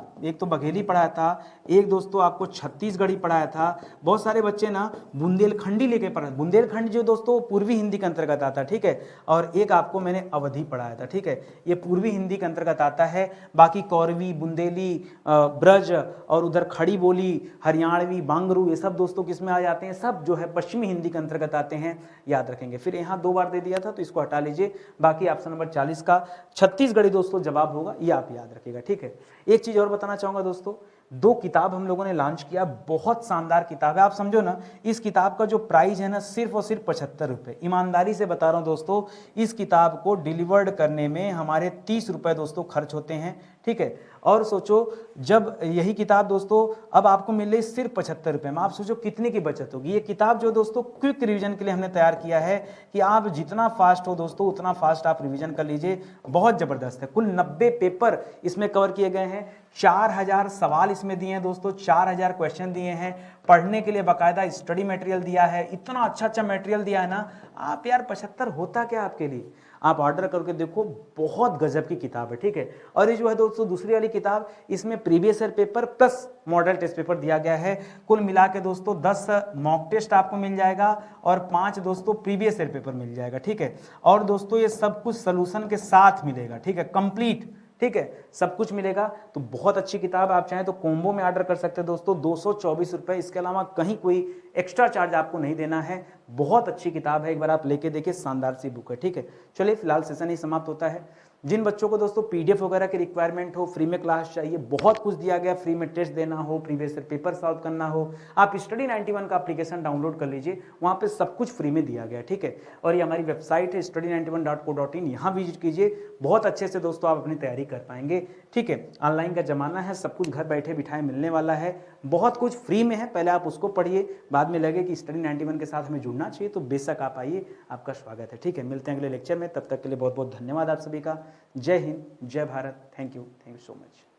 एक दोस्तों आपको छत्तीसगढ़ी पढ़ाया था। बहुत सारे बच्चे ना बुंदेलखंडी लेके पढ़ा, बुंदेलखंड जो दोस्तों पूर्वी हिंदी के अंतर्गत आता है, ठीक है। और एक आपको मैंने अवधि पढ़ाया था, ठीक है, ये पूर्वी हिंदी के अंतर्गत आता है। बाकी कौरवी, बुंदेली, ब्रज और उधर खड़ी बोली, हरियाणवी, बांगरू, ये सब दोस्तों किसमें आ जाते हैं, सब जो है पश्चिमी हिंदी के अंतर्गत आते हैं, याद रखेंगे। फिर यहाँ 2 बार दे दिया था तो इसको हटा लीजिए। बाकी ऑप्शन नंबर 40 का छत्तीसगढ़ी दोस्तों जवाब होगा, ये आप याद रखिएगा, ठीक है। एक चीज और बताना चाहूंगा दोस्तों, 2 किताब हम लोगों ने लॉन्च किया, बहुत शानदार किताब है। आप समझो ना, इस किताब का जो प्राइस है ना सिर्फ और सिर्फ 75 रुपये। ईमानदारी से बता रहा हूँ दोस्तों, इस किताब को डिलीवर्ड करने में हमारे 30 रुपये दोस्तों खर्च होते हैं, ठीक है। और सोचो, जब यही किताब दोस्तों अब आपको मिल रही सिर्फ 75 रुपये में, आप सोचो कितने की बचत होगी। ये किताब जो दोस्तों क्विक रिवीजन के लिए हमने तैयार किया है कि आप जितना फास्ट हो दोस्तों उतना फास्ट आप रिवीजन कर लीजिए, बहुत ज़बरदस्त है। कुल 90 पेपर इसमें कवर किए गए हैं, 4000 सवाल इसमें दिए हैं दोस्तों, 4000 क्वेश्चन दिए हैं, पढ़ने के लिए बाकायदा स्टडी मटेरियल दिया है, इतना अच्छा अच्छा मटेरियल दिया है ना। आप यार 75 होता क्या आपके लिए, आप ऑर्डर करके देखो, बहुत गजब की किताब है, ठीक है। और ये जो है दोस्तों दूसरी वाली किताब, इसमें previous year paper plus model test paper दिया गया है। कुल मिला के दोस्तों 10 मॉक टेस्ट आपको मिल जाएगा और 5 दोस्तों प्रीवियस ईयर पेपर मिल जाएगा, ठीक है। और दोस्तों ये सब कुछ सोल्यूशन के साथ मिलेगा, ठीक है, कंप्लीट, ठीक है, सब कुछ मिलेगा। तो बहुत अच्छी किताब, आप चाहें तो कॉम्बो में ऑर्डर कर सकते हैं दोस्तों, 224 रुपये। इसके अलावा कहीं कोई एक्स्ट्रा चार्ज आपको नहीं देना है। बहुत अच्छी किताब है, एक बार आप लेके देखिए, शानदार सी बुक है, ठीक है। चलिए फिलहाल सेशन ही समाप्त होता है। जिन बच्चों को दोस्तों पीडीएफ वगैरह की रिक्वायरमेंट हो, फ्री में क्लास चाहिए, बहुत कुछ दिया गया, फ्री में टेस्ट देना हो, प्रीवियस ईयर पेपर सॉल्व करना हो, आप स्टडी 91 का एप्लीकेशन डाउनलोड कर लीजिए, वहाँ पे सब कुछ फ्री में दिया गया, ठीक है। और ये हमारी वेबसाइट है study91.co.in, यहाँ विजिट कीजिए, बहुत अच्छे से दोस्तों आप अपनी तैयारी कर पाएंगे, ठीक है। ऑनलाइन का जमाना है, सब कुछ घर बैठे बिठाए मिलने वाला है, बहुत कुछ फ्री में है, पहले आप उसको पढ़िए, बाद में लगे कि स्टडी 91 के साथ हमें जुड़ना चाहिए तो बेशक आप आइए, आपका स्वागत है, ठीक है। मिलते हैं अगले लेक्चर में, तब तक के लिए बहुत बहुत धन्यवाद आप सभी का। जय हिंद, जय Bharat, thank you so much.